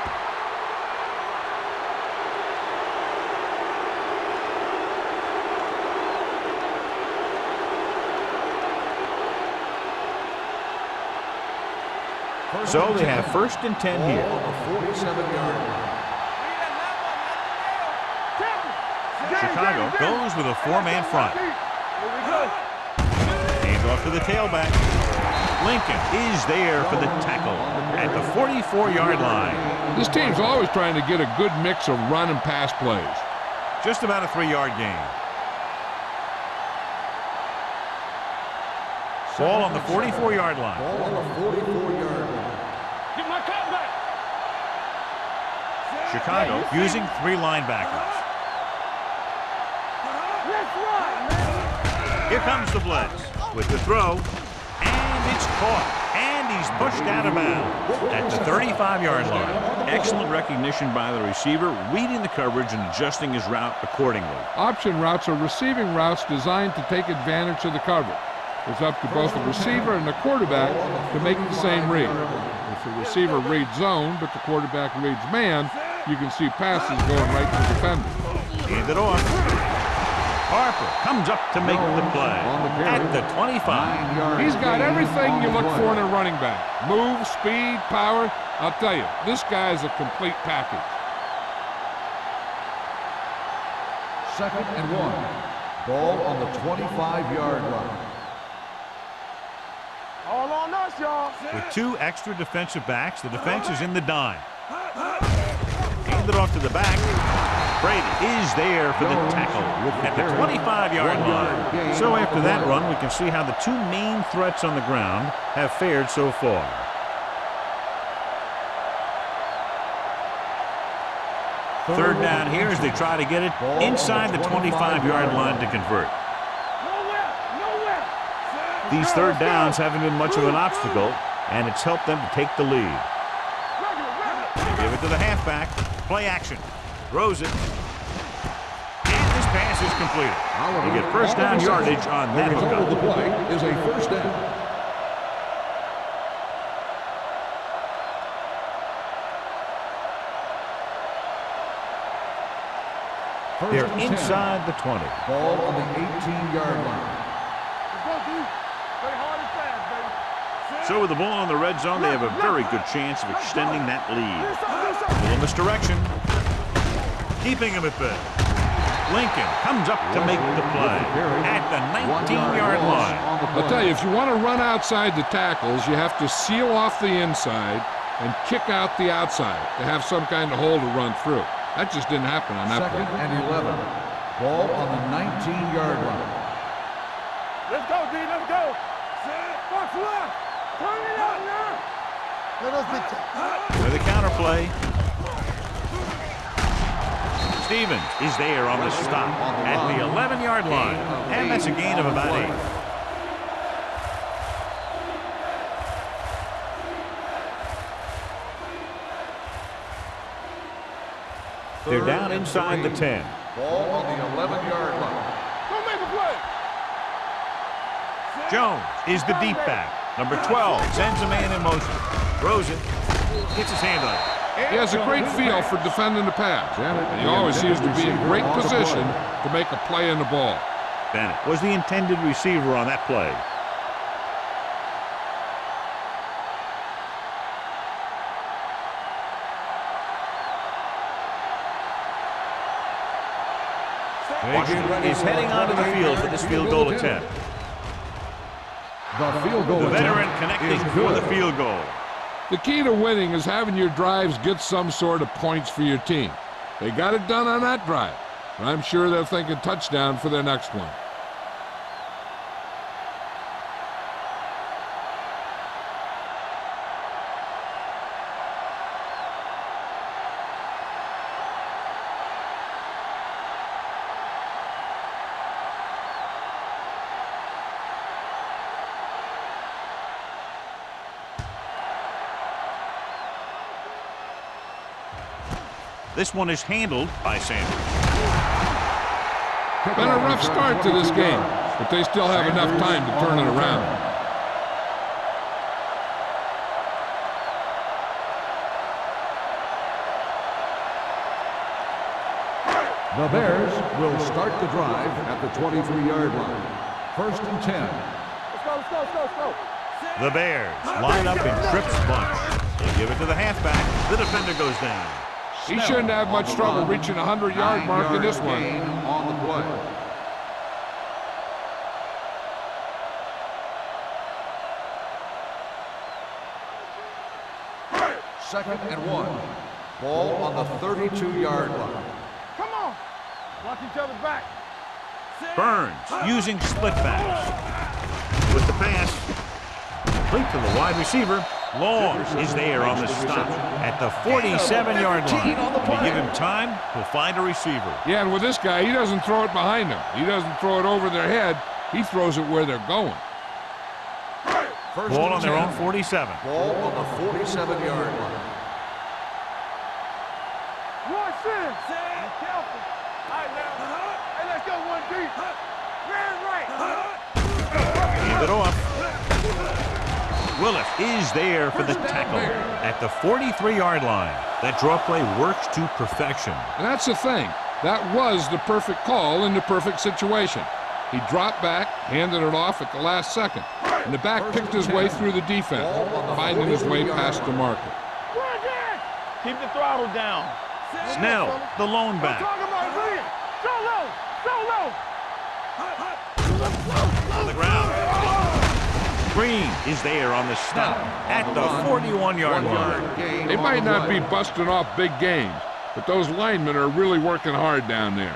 So they have first and 10 here. On the 47-yard line. Chicago goes with a four-man front. Hands off to the tailback. Lincoln is there for the tackle at the 44-yard line. This team's always trying to get a good mix of run and pass plays. Just about a 3-yard gain. Ball on the 44-yard line. Ball on the 44-yard line. Get my cut back. Chicago using three linebackers. Here comes the blitz with the throw, and it's caught, and he's pushed out of bounds at the 35-yard line. Excellent recognition by the receiver, reading the coverage and adjusting his route accordingly. Option routes are receiving routes designed to take advantage of the coverage. It's up to both the receiver and the quarterback to make the same read. If the receiver reads zone, but the quarterback reads man, you can see passes going right to the defender. Hand it off. Harper comes up to make the play at the 25. He's got everything you look for in a running back. Move, speed, power. I'll tell you, this guy's a complete package. Second and 1. Ball on the 25-yard line. All on us, y'all. With two extra defensive backs, the defense is in the dime. Hand it off to the back. Brady is there for the tackle at the 25-yard line. So after that run, we can see how the two main threats on the ground have fared so far. Third down here as they try to get it inside the 25-yard line to convert. These third downs haven't been much of an obstacle, and it's helped them to take the lead. Give it to the halfback. Play action. Throws it. And this pass is completed. They get first down yardage on that hookup. The play is a first down. They're inside the 20. Ball on the 18-yard line. So with the ball in the red zone, they have a very good chance of extending that lead. Little misdirection. Keeping him at bay. Lincoln comes up to make the play at the 19-yard line. I'll tell you, if you want to run outside the tackles, you have to seal off the inside and kick out the outside to have some kind of hole to run through. That just didn't happen on that play. Second and 11. Ball on the 19-yard line. Let's go, D. Let's go. Box left. Turn it up now. Let us be. With a counter play. Stevens is there on the stop at the 11-yard line. And that's a gain of about 8. They're down inside the 10. Ball on the 11-yard line. Go make a play. Jones is the deep back. Number 12 sends a man in motion. Throws it. Gets his hand on it. He has a great feel for defending the pass. And he always seems to be in great position to make a play in the ball. Bennett was the intended receiver on that play. Washington is heading onto the field for this field goal attempt. The field goal The veteran connecting for the field goal. The key to winning is having your drives get some sort of points for your team. They got it done on that drive. And I'm sure they're thinking touchdown for their next one. This one is handled by Sanders. Been a rough start to this game, but they still have enough time to turn it around. The Bears will start the drive at the 23-yard line. 1st and 10. Let's go, let's go, let's go, let's go. The Bears line up in trips bunch. They give it to the halfback. The defender goes down. He shouldn't have much trouble reaching the 100-yard mark in this one. On the play. Second and 1. Ball on the 32-yard line. Come on. Watch each other back. Burns using split backs. With the pass. Complete to the wide receiver. Long is there on the stop at the 47-yard line. If you give him time, he'll find a receiver. Yeah, and with this guy, he doesn't throw it behind them. He doesn't throw it over their head. He throws it where they're going. Ball on their own 47. Ball on the 47-yard line. One sin. Be careful. All right, now. Hey, let's go one deep. Ran right. Hand it off. Willis is there for the tackle at the 43-yard line. That draw play works to perfection. And that's the thing. That was the perfect call in the perfect situation. He dropped back, handed it off at the last second. And the back picked his way through the defense, finding his way past the marker. Keep the throttle down. Snell, the lone back. Talk about Williams. On the ground. Green is there on the stop at the 41-yard line. They might not be busting off big games, but those linemen are really working hard down there.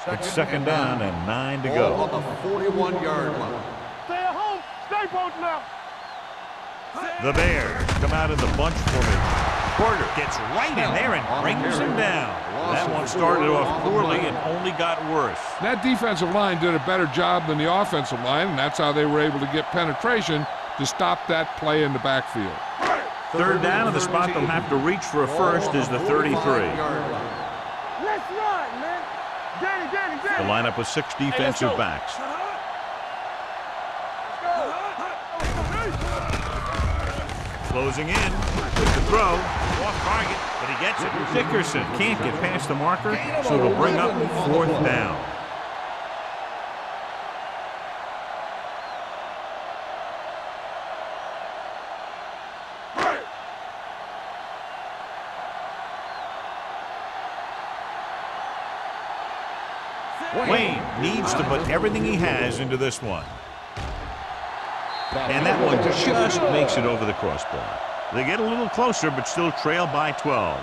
It's second down and 9 to Ball on go. the 41-yard line. Stay at home. Stay both now. The Bears come out in the bunch formation. Porter gets right in there and brings him down. That one started off poorly and only got worse. That defensive line did a better job than the offensive line, and that's how they were able to get penetration to stop that play in the backfield. Third down, and the spot they'll have to reach for a first is the 33. Let's run, man. Danny. The lineup with 6 defensive backs. Closing in with the throw, off target, but he gets it. Dickerson can't get past the marker, so it'll bring up 4th down. Wayne needs to put everything he has into this one. And that one just makes it over the crossbar. They get a little closer, but still trail by 12.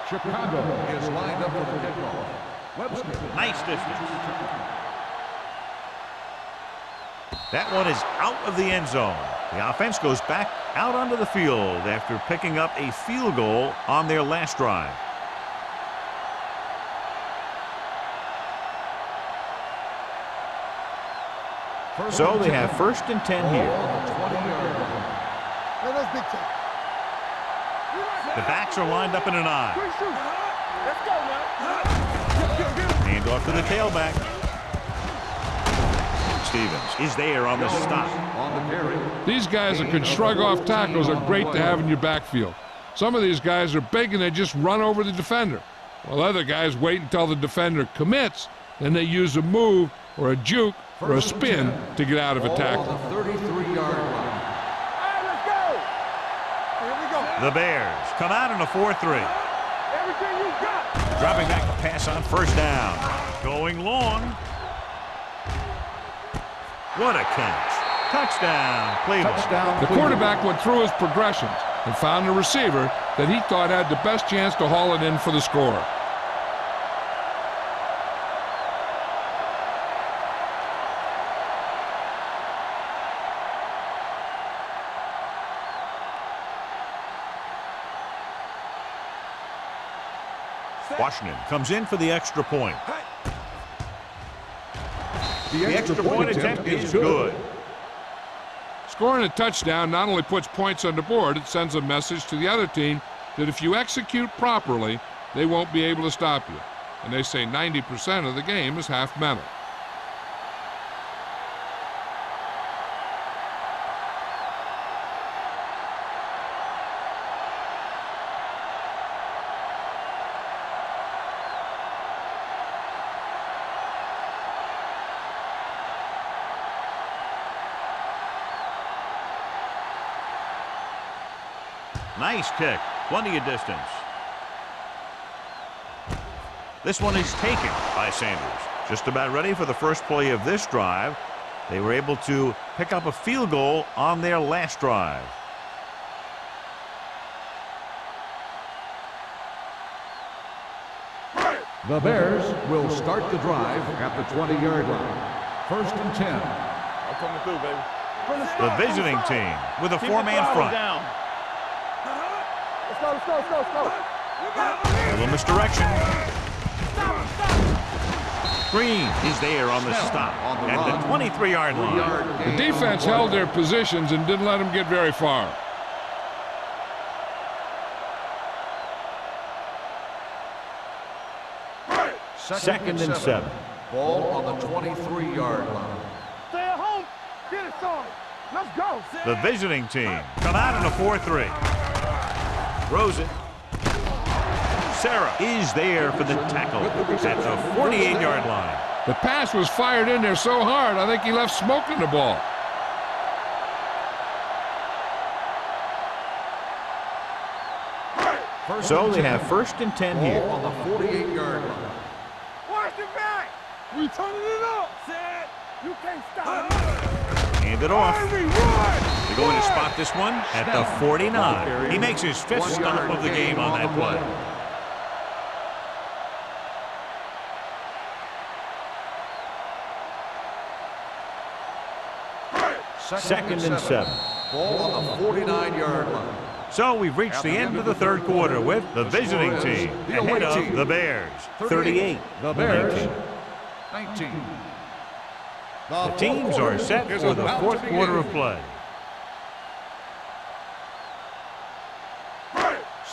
Chicago is lined up for the kickoff. Webster. Nice distance. That one is out of the end zone. The offense goes back out onto the field after picking up a field goal on their last drive. So they have 1st and 10 here. The backs are lined up in an I. Let's go, man. Hand off to the tailback. Stevens is there on the stop. These guys that can shrug off tackles are great to have in your backfield. Some of these guys are big and they just run over the defender. While other guys wait until the defender commits, then they use a move or a juke or a spin to get out of a tackle. 33-yard line. The Bears come out in a 4-3. Everything you got. Dropping back to pass on 1st down. Going long. What a catch. Touchdown, Cleveland. The quarterback went through his progressions and found a receiver that he thought had the best chance to haul it in for the score. Washington comes in for the extra point. The extra point attempt is good. Scoring a touchdown not only puts points on the board, it sends a message to the other team that if you execute properly, they won't be able to stop you. And they say 90% of the game is half mental. Nice kick. Plenty of distance. This one is taken by Sanders. Just about ready for the first play of this drive. They were able to pick up a field goal on their last drive. The Bears will start the drive at the 20-yard line. 1st and 10. I'm coming through, baby. The visiting team with a 4-man front. Down. Let's go. A little misdirection. Green is there on the stop at the 23-yard line. The defense held their positions and didn't let them get very far. Second and 7. Ball on the 23-yard line. Stay at home. Get it started. Let's go. The visiting team come out in a 4-3. Throws it. Sarah is there for the tackle at the 48-yard line. The pass was fired in there so hard, I think he left smoke in the ball. So they have 1st and 10 here. Ball on the 48-yard line. Watch the back. We turning it up. Set. You can't stop. Hand it off. Run. They're going to spot this one at the 49. He makes his 5th stop of the game on that play. Second and 7. Ball on the 49-yard line. So we've reached the end of the 3rd quarter with the visiting team ahead of the Bears, 38. The Bears, 19. The teams are set for the 4th quarter of play.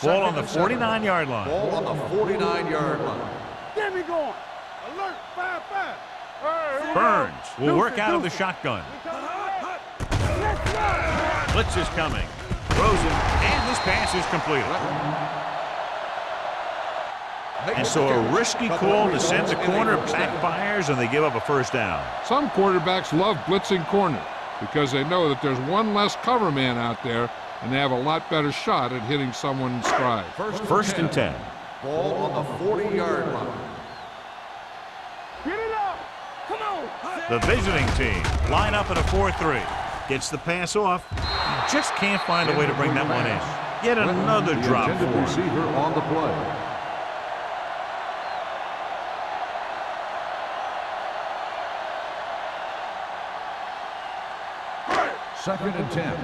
Ball on the 49-yard line. Ball on the 49-yard line. Get me going. Alert. 5-5. Burns will work out of the shotgun. Let's run. Blitz is coming. Throws it, and this pass is completed. And so a risky call to send the corner backfires, and they give up a 1st down. Some quarterbacks love blitzing corner because they know that there's one less cover man out there, and they have a lot better shot at hitting someone in stride. 1st and 10. Ball on the 40-yard line. Get it up. Come on. The visiting team line up in a 4-3. Gets the pass off. Just can't find a way to bring that one in. Yet another drop for him. Receiver on the play. Second and 10.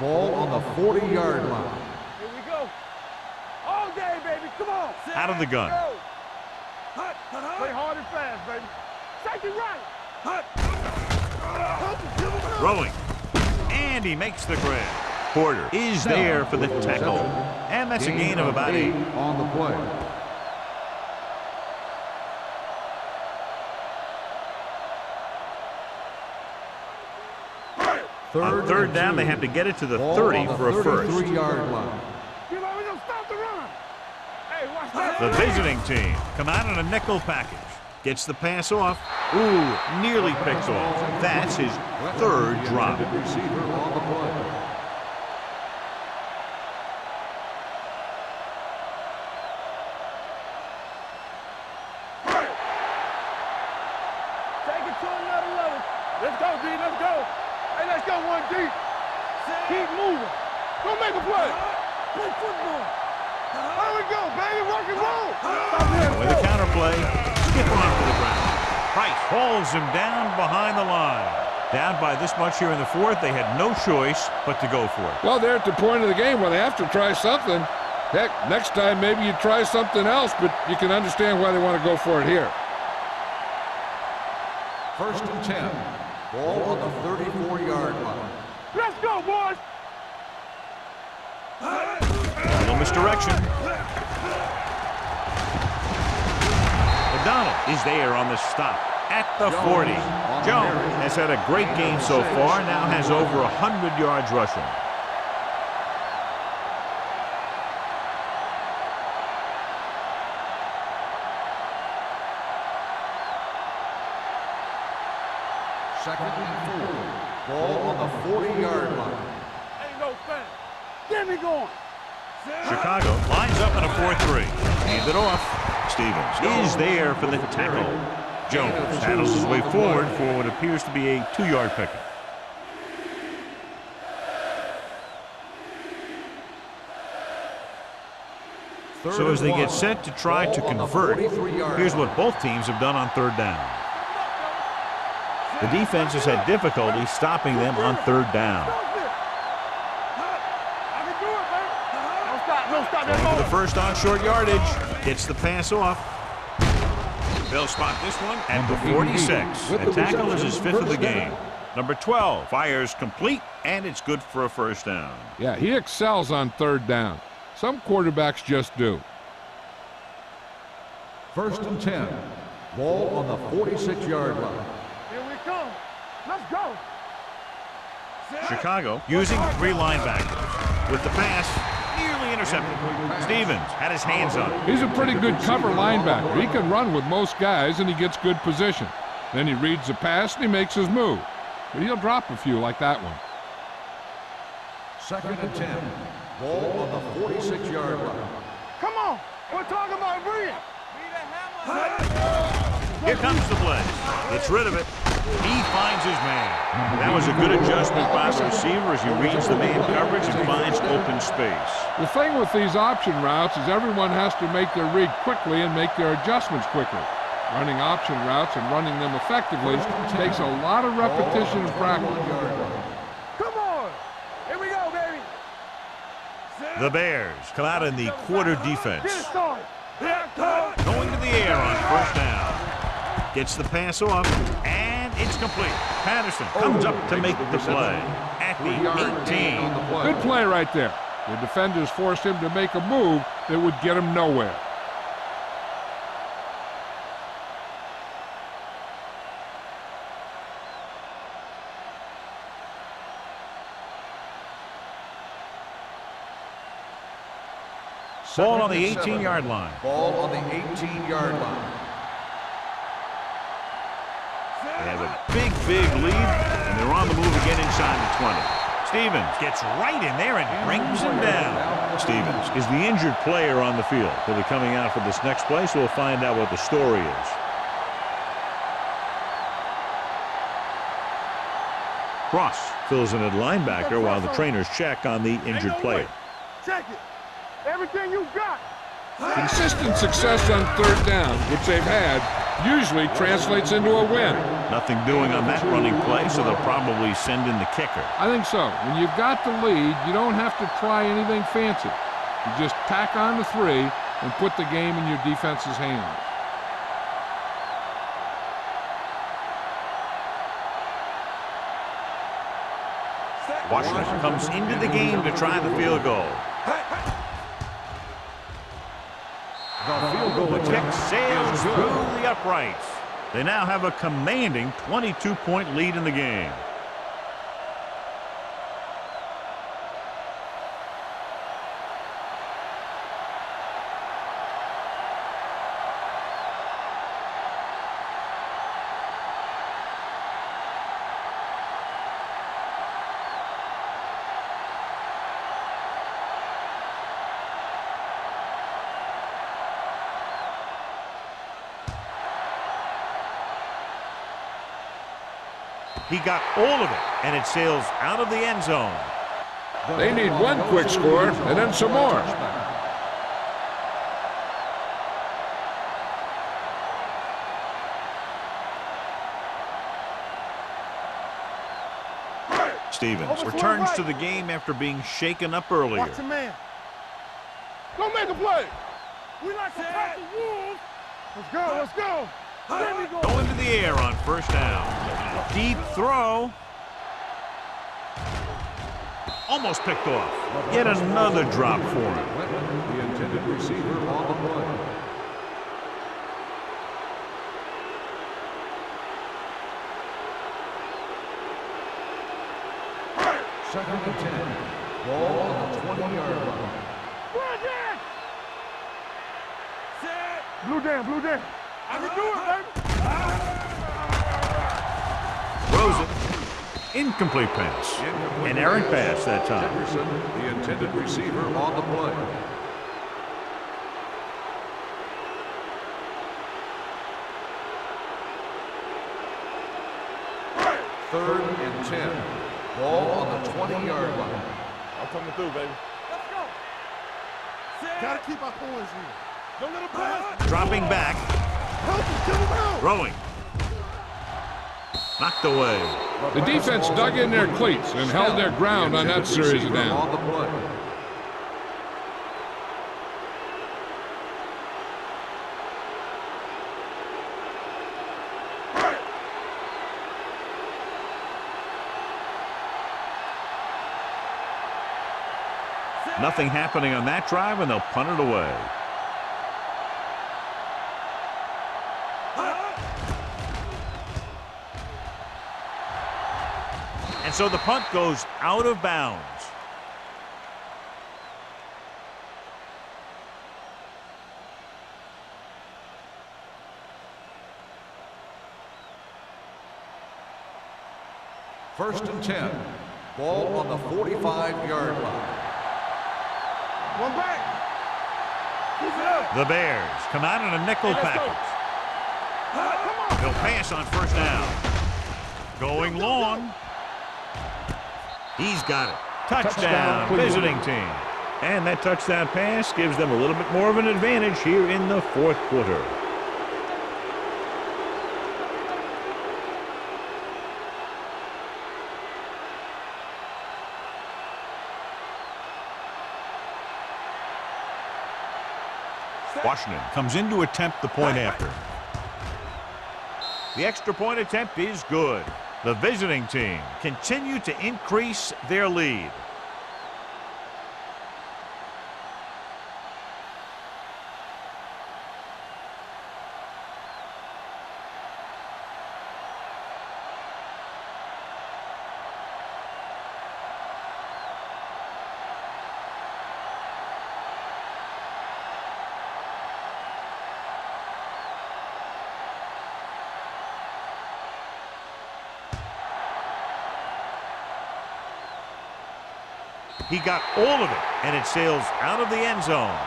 Ball on the 40-yard line. Here we go. All day, baby. Come on. Out of the gun. Go. Play hard and fast, baby. Take it right. Throwing. And he makes the grab. Porter is there for the tackle. And that's a gain of about 8. On the play. On third down, they have to get it to the 30 for a first. 33-yard line. We're going to stop the run. Hey, watch that. The visiting team come out in a nickel package. Gets the pass off. Ooh, nearly picked off. That's his 3rd drop. Receiver on the play. Take it to another level. Let's go, D. Let's go. Hey, let's go, 1 deep. Keep moving. Go make a play. Play football. There we go, baby. Rock and roll. With a counterplay, skip on for the ground. Price hauls him down behind the line. Down by this much here in the 4th, they had no choice but to go for it. Well, they're at the point of the game where they have to try something. Heck, next time maybe you try something else, but you can understand why they want to go for it here. First and 10. Ball on the 34-yard line. Let's go, boys. A little misdirection. O'Donnell is there on the stop at the 40. Jones has had a great game so far, now has over 100 yards rushing. Second and 4. Ball on the 40-yard line. Ain't no thing. Get me going. Chicago lines up in a 4-3. Hand it off. Stevens is there for the tackle. Jones handles his way forward for what appears to be a 2-yard pickup. So as they get set to try to convert, here's what both teams have done on 3rd down. The defense has had difficulty stopping them on 3rd down. Going for the first on short yardage. Gets the pass off. They'll spot this one at the 46. The tackle is his 5th of the game. Number 12 fires complete, and it's good for a first down. Yeah, he excels on 3rd down. Some quarterbacks just do. First and 10. Ball on the 46-yard line. Here we come. Let's go. Chicago using 3 linebackers. With the pass, nearly intercepted. Stevens had his hands on it. He's a pretty good cover linebacker. He can run with most guys, and he gets good position. Then he reads the pass, and he makes his move. But he'll drop a few like that one. Second and 10. Ball on the 46-yard line. Come on. We're talking about brilliant. Here comes the blitz. Gets rid of it. He finds his man. That was a good adjustment by the receiver as he reads the man coverage and finds open space. The thing with these option routes is everyone has to make their read quickly and make their adjustments quickly. Running option routes and running them effectively takes a lot of repetition and practice. Come on. Here we go, baby. The Bears come out in the quarter defense. Get it started. Going to the air on first down. Gets the pass off, and it's complete. Patterson comes up to make the play at the 18. Good play right there. The defenders forced him to make a move that would get him nowhere. Ball on the 18-yard line. Ball on the 18-yard line. They have a big, big lead, and they're on the move again inside the 20. Stevens gets right in there and brings him down. Stevens is the injured player on the field. He'll be coming out for this next play, so we'll find out what the story is. Cross fills in at linebacker while the trainers check on the injured player. Check it. Everything you got. Consistent success on 3rd down, which they've had, usually translates into a win. Nothing doing on that running play, so they'll probably send in the kicker. I think so. When you've got the lead, you don't have to try anything fancy. You just tack on the 3 and put the game in your defense's hands. Washington comes into the game to try the field goal. The field goal The kick attempt sails is through good. the uprights. They now have a commanding 22-point lead in the game. He got all of it, and it sails out of the end zone. They need one quick score and then some more. Stevens returns to the game after being shaken up earlier. Watch the man. Go make a play. We like to fight the wolves. Let's go, let's go. There we go. Go into the air on first down. Deep throw. Almost picked off. Yet another drop for him. The intended receiver on the play. Second and 10. Ball on the 20-yard line. Blue down, blue down. I can do it, baby. Throws it. Incomplete pass. An errant pass that time. Jefferson, the intended receiver on the play. Third and 10. Ball on the 20-yard line. I'm coming through, baby. Let's go. Gotta keep our poise here. Don't let him pass. Dropping back. Help him, get him out. Throwing. Knocked away. The defense dug in their cleats and held their ground on that series of downs. On the play. Nothing happening on that drive, and they'll punt it away. And so the punt goes out of bounds. First and 10. Ball on the 45-yard line. One back. Keep it up. The Bears come out in a nickel package. They'll pass on first down. Going long. He's got it. Touchdown, visiting team. And that touchdown pass gives them a little bit more of an advantage here in the fourth quarter. Washington comes in to attempt the point after. The extra point attempt is good. The visiting team continue to increase their lead. He got all of it, and it sails out of the end zone.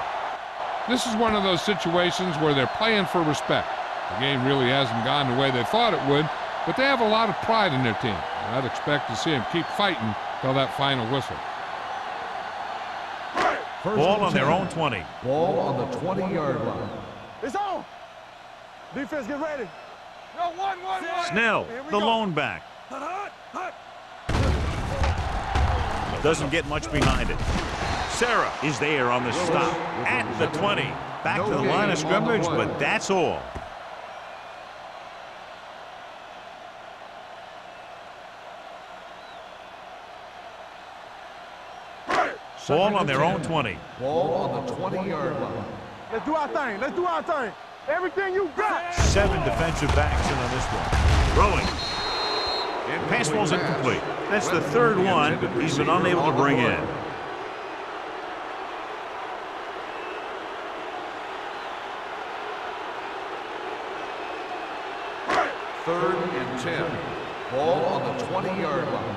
This is one of those situations where they're playing for respect. The game really hasn't gone the way they thought it would, but they have a lot of pride in their team. I'd expect to see them keep fighting till that final whistle. First Ball and on their 10. own 20. Ball on the 20-yard line. It's on. Defense, get ready. No, one. Snell, the lone back. Doesn't get much behind it. Sarah is there on the stop at the 20. Back to the line of scrimmage, but that's all. Ball on their own 20. Ball on the 20-yard line. Let's do our thing. Everything you got. 7 defensive backs in on this one. Throwing. Pass ball's incomplete. That's the third one he's been unable to bring in. Third and 10. Ball on the 20-yard line.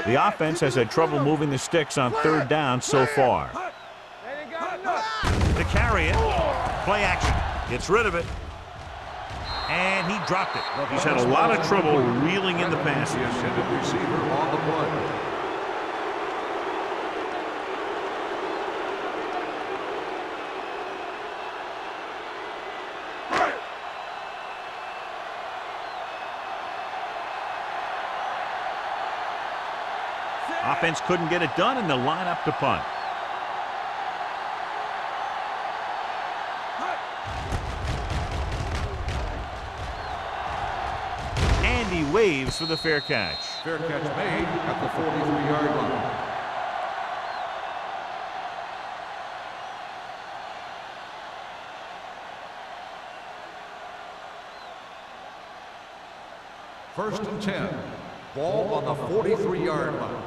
The offense has had trouble moving the sticks on third down so far. To carry it. Play action. Gets rid of it. And he dropped it. He's had a lot of trouble reeling in the passes. The intended receiver on the play. Offense couldn't get it done, and they'll line up to punt. And he waves for the fair catch. Fair catch made at the 43-yard line. First and 10. Ball on the 43-yard line.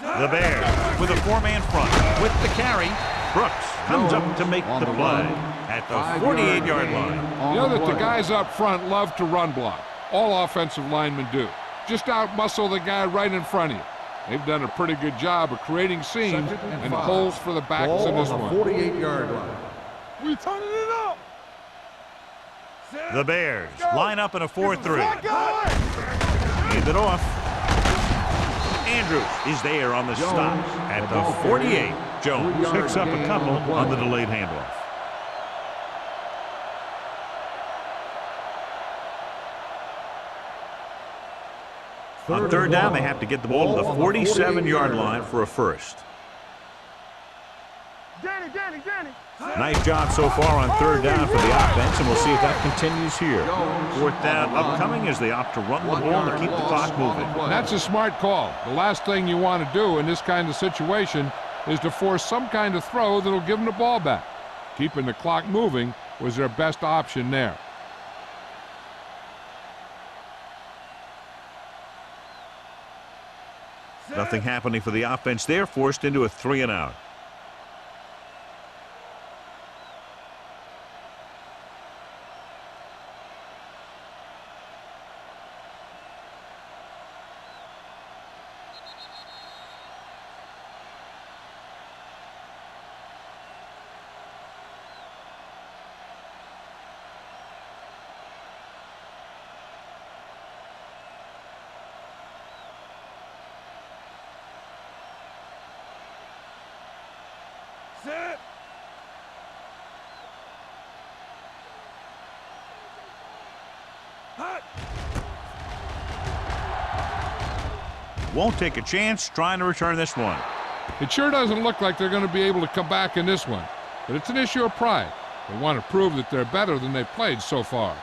The Bears with a 4-man front. With the carry, Brooks comes up to make the play at the 48-yard line. You know that the guys up front love to run block. All offensive linemen do. Just out-muscle the guy right in front of you. They've done a pretty good job of creating seams and holes for the backs in this one. 48-yard line. We turning it up. The Bears line up in a 4-3. Hand it off. Andrews is there on the stop at the 48. Jones picks up a couple on the delayed handoff. On third down, they have to get the ball to the 47-yard line for a first. Danny. Nice job so far on third down for the offense, and we'll see if that continues here. Fourth down upcoming as they opt to run the ball to keep the clock moving. And that's a smart call. The last thing you want to do in this kind of situation is to force some kind of throw that'll give them the ball back. Keeping the clock moving was their best option there. Nothing happening for the offense there, forced into a 3-and-out. Set. Hot. Won't take a chance trying to return this one. It sure doesn't look like they're going to be able to come back in this one, but it's an issue of pride. They want to prove that they're better than they've played so far.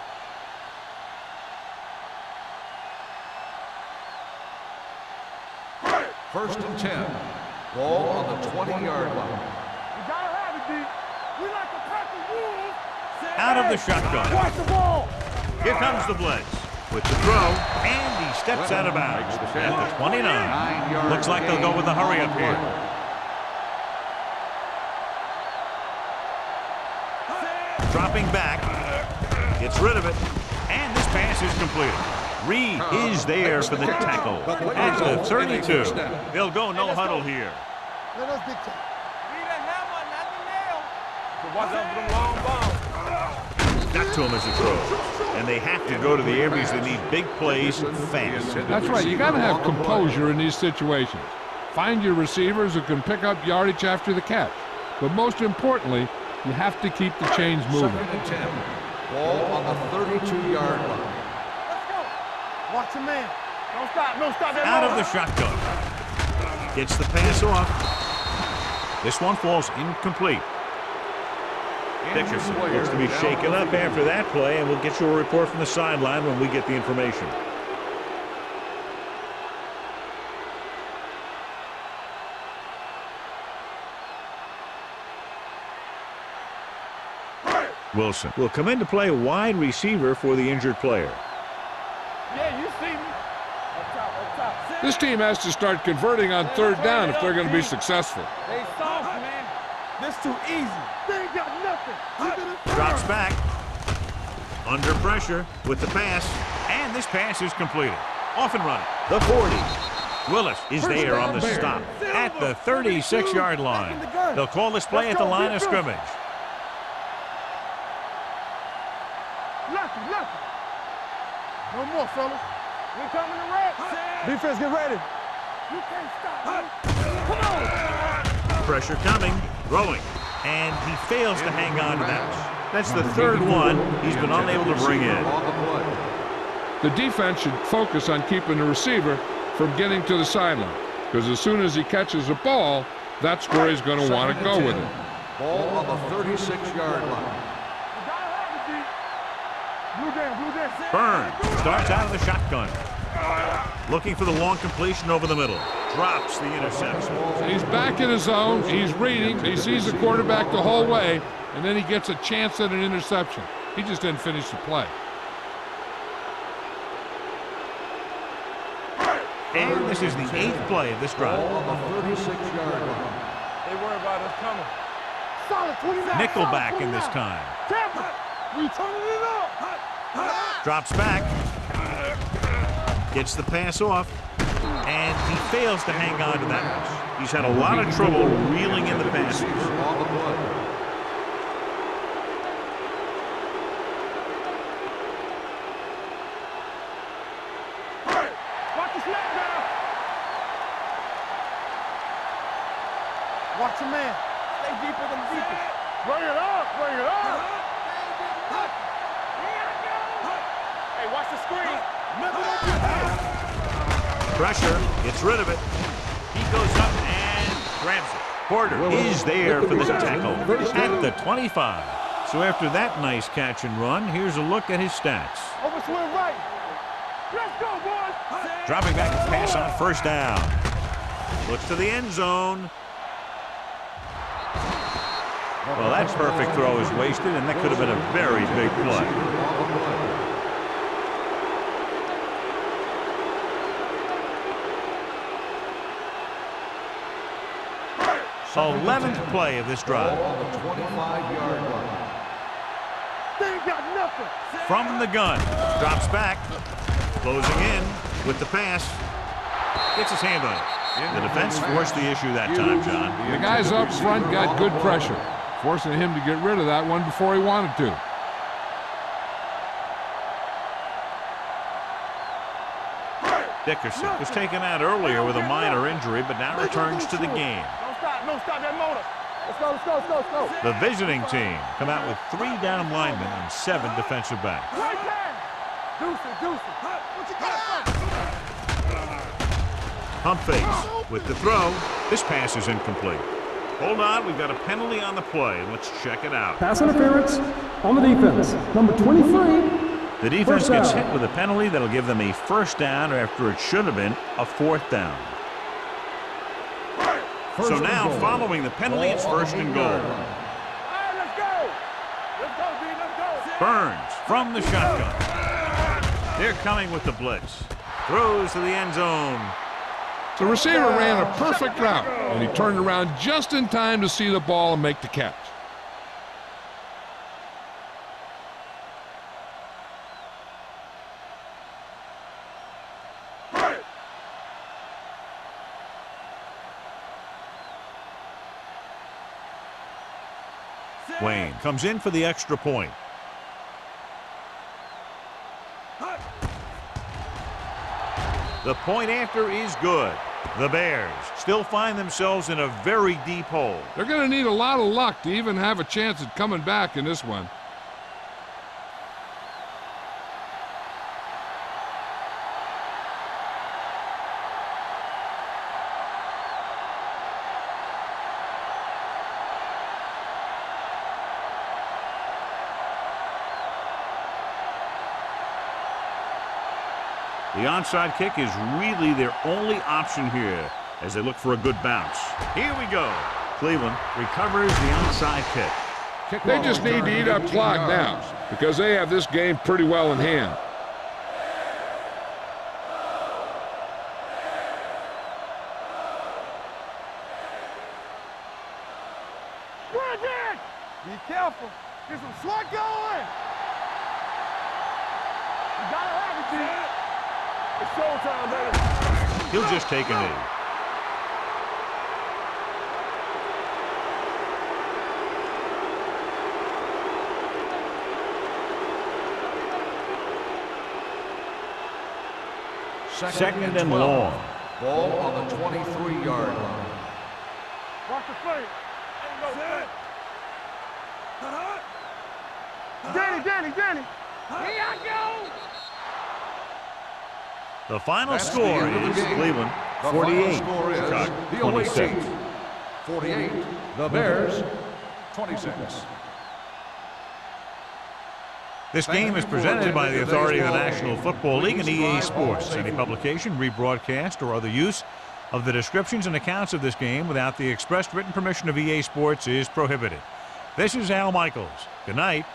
First and 10. Ball on the 20-yard line. You gotta have it, D. We like to press the rules. Out of the shotgun. Watch the ball. Here comes the blitz with the throw, and he steps out of bounds at the 29. Looks like they'll go with the hurry up here. Dropping back, gets rid of it, and this pass is completed. Reed is there for the tackle at the 32. They'll go no huddle here. Let us dictate. Need a hammer, not the nail. Watch out for them long bombs. Got to him as he throws. And they have to go to the areas that need big plays fast. That's right. You got to have composure in these situations. Find your receivers who can pick up yardage after the catch. But most importantly, you have to keep the chains moving. 2nd and 10. Ball on the 32-yard line. Let's go. Watch your man. Don't stop. Don't stop that Out of motor. the shotgun. Gets the pass off. This one falls incomplete. Dickerson looks to be shaken up after that play, and we'll get you a report from the sideline when we get the information. Wilson will come in to play wide receiver for the injured player. Yeah, you see me. Up top, up top. This team has to start converting on 3rd down if they're going to be successful. They soft, man. This too easy. They ain't got nothing. Drops back. Under pressure with the pass. And this pass is completed. Off and running. The 40. Willis is there on the stop at the 36-yard line. They'll call this play at the line of scrimmage. Lucky. No more, fellas. We coming to wreck. Defense, get ready. You can't stop me. Come on. Pressure coming, throwing, and he fails to hang on to that. That's the 3rd one he's been unable to bring in. The defense should focus on keeping the receiver from getting to the sideline, because as soon as he catches a ball, that's where he's going to want to go with it. Ball on the 36-yard line. Burns starts out of the shotgun. Looking for the long completion over the middle. Drops the interception. He's back in his zone. He's reading. He sees the quarterback the whole way, and then he gets a chance at an interception. He just didn't finish the play. And this is the 8th play of this drive. Ball on the 36-yard line. They worry about us coming. Solid 29. Nickelback in this time. Tampa. We turning it up. Drops back. Gets the pass off. And he fails to hang on to that. He's had a lot of trouble reeling in the passes. On the play. Watch the snap down. Watch your man. Stay deeper than deeper. Bring it up. Bring it up. Hey, watch the screen. Pressure. Gets rid of it. He goes up and grabs it. Porter is there for the tackle at the 25. So after that nice catch and run, here's a look at his stats. Over swing right. Let's go, boys. Dropping back to pass on 1st down. Looks to the end zone. Well, that perfect throw is wasted, and that could have been a very big play. So 11th play of this drive. Ball on the 25-yard line. They ain't got nothing. From the gun. Drops back. Closing in with the pass. Gets his hand on it. The defense forced the issue that time, John. The guys up front got good pressure, forcing him to get rid of that one before he wanted to. Dickerson was taken out earlier with a minor injury, but now returns to the game. Don't stop that motor. Let's go. The visiting team come out with 3 down linemen and 7 defensive backs. Right there. Deuce it. What you got? Pump fakes with the throw. This pass is incomplete. Hold on, we've got a penalty on the play. Let's check it out. Pass interference on the defense. Number 23. The defense First gets down. hit with a penalty that'll give them a 1st down after it should have been a 4th down. So now, following the penalty, it's 1st and goal. All right, let's go. Let's go, D. Let's go. Burns from the shotgun. They're coming with the blitz. Throws to the end zone. The receiver ran a perfect route, and he turned around just in time to see the ball and make the catch. Wayne comes in for the extra point. The point after is good. The Bears still find themselves in a very deep hole. They're going to need a lot of luck to even have a chance at coming back in this one. The onside kick is really their only option here as they look for a good bounce. Here we go. Cleveland recovers the onside kick. They just need to eat up clock now because they have this game pretty well in hand. Be careful. Get some sweat going. You gotta have it, G. It's showtime, baby. He'll just take a knee. Second and long. Ball on the 23-yard line. Watch the play. Set. Danny. Here I go. The final That's the score end of the is game. Cleveland The 48, final score is Chicago the away 27. team 48, the Bears 26. This game is presented by the authority of the National Football League and EA Sports. Any publication, rebroadcast, or other use of the descriptions and accounts of this game without the expressed written permission of EA Sports is prohibited. This is Al Michaels. Good night.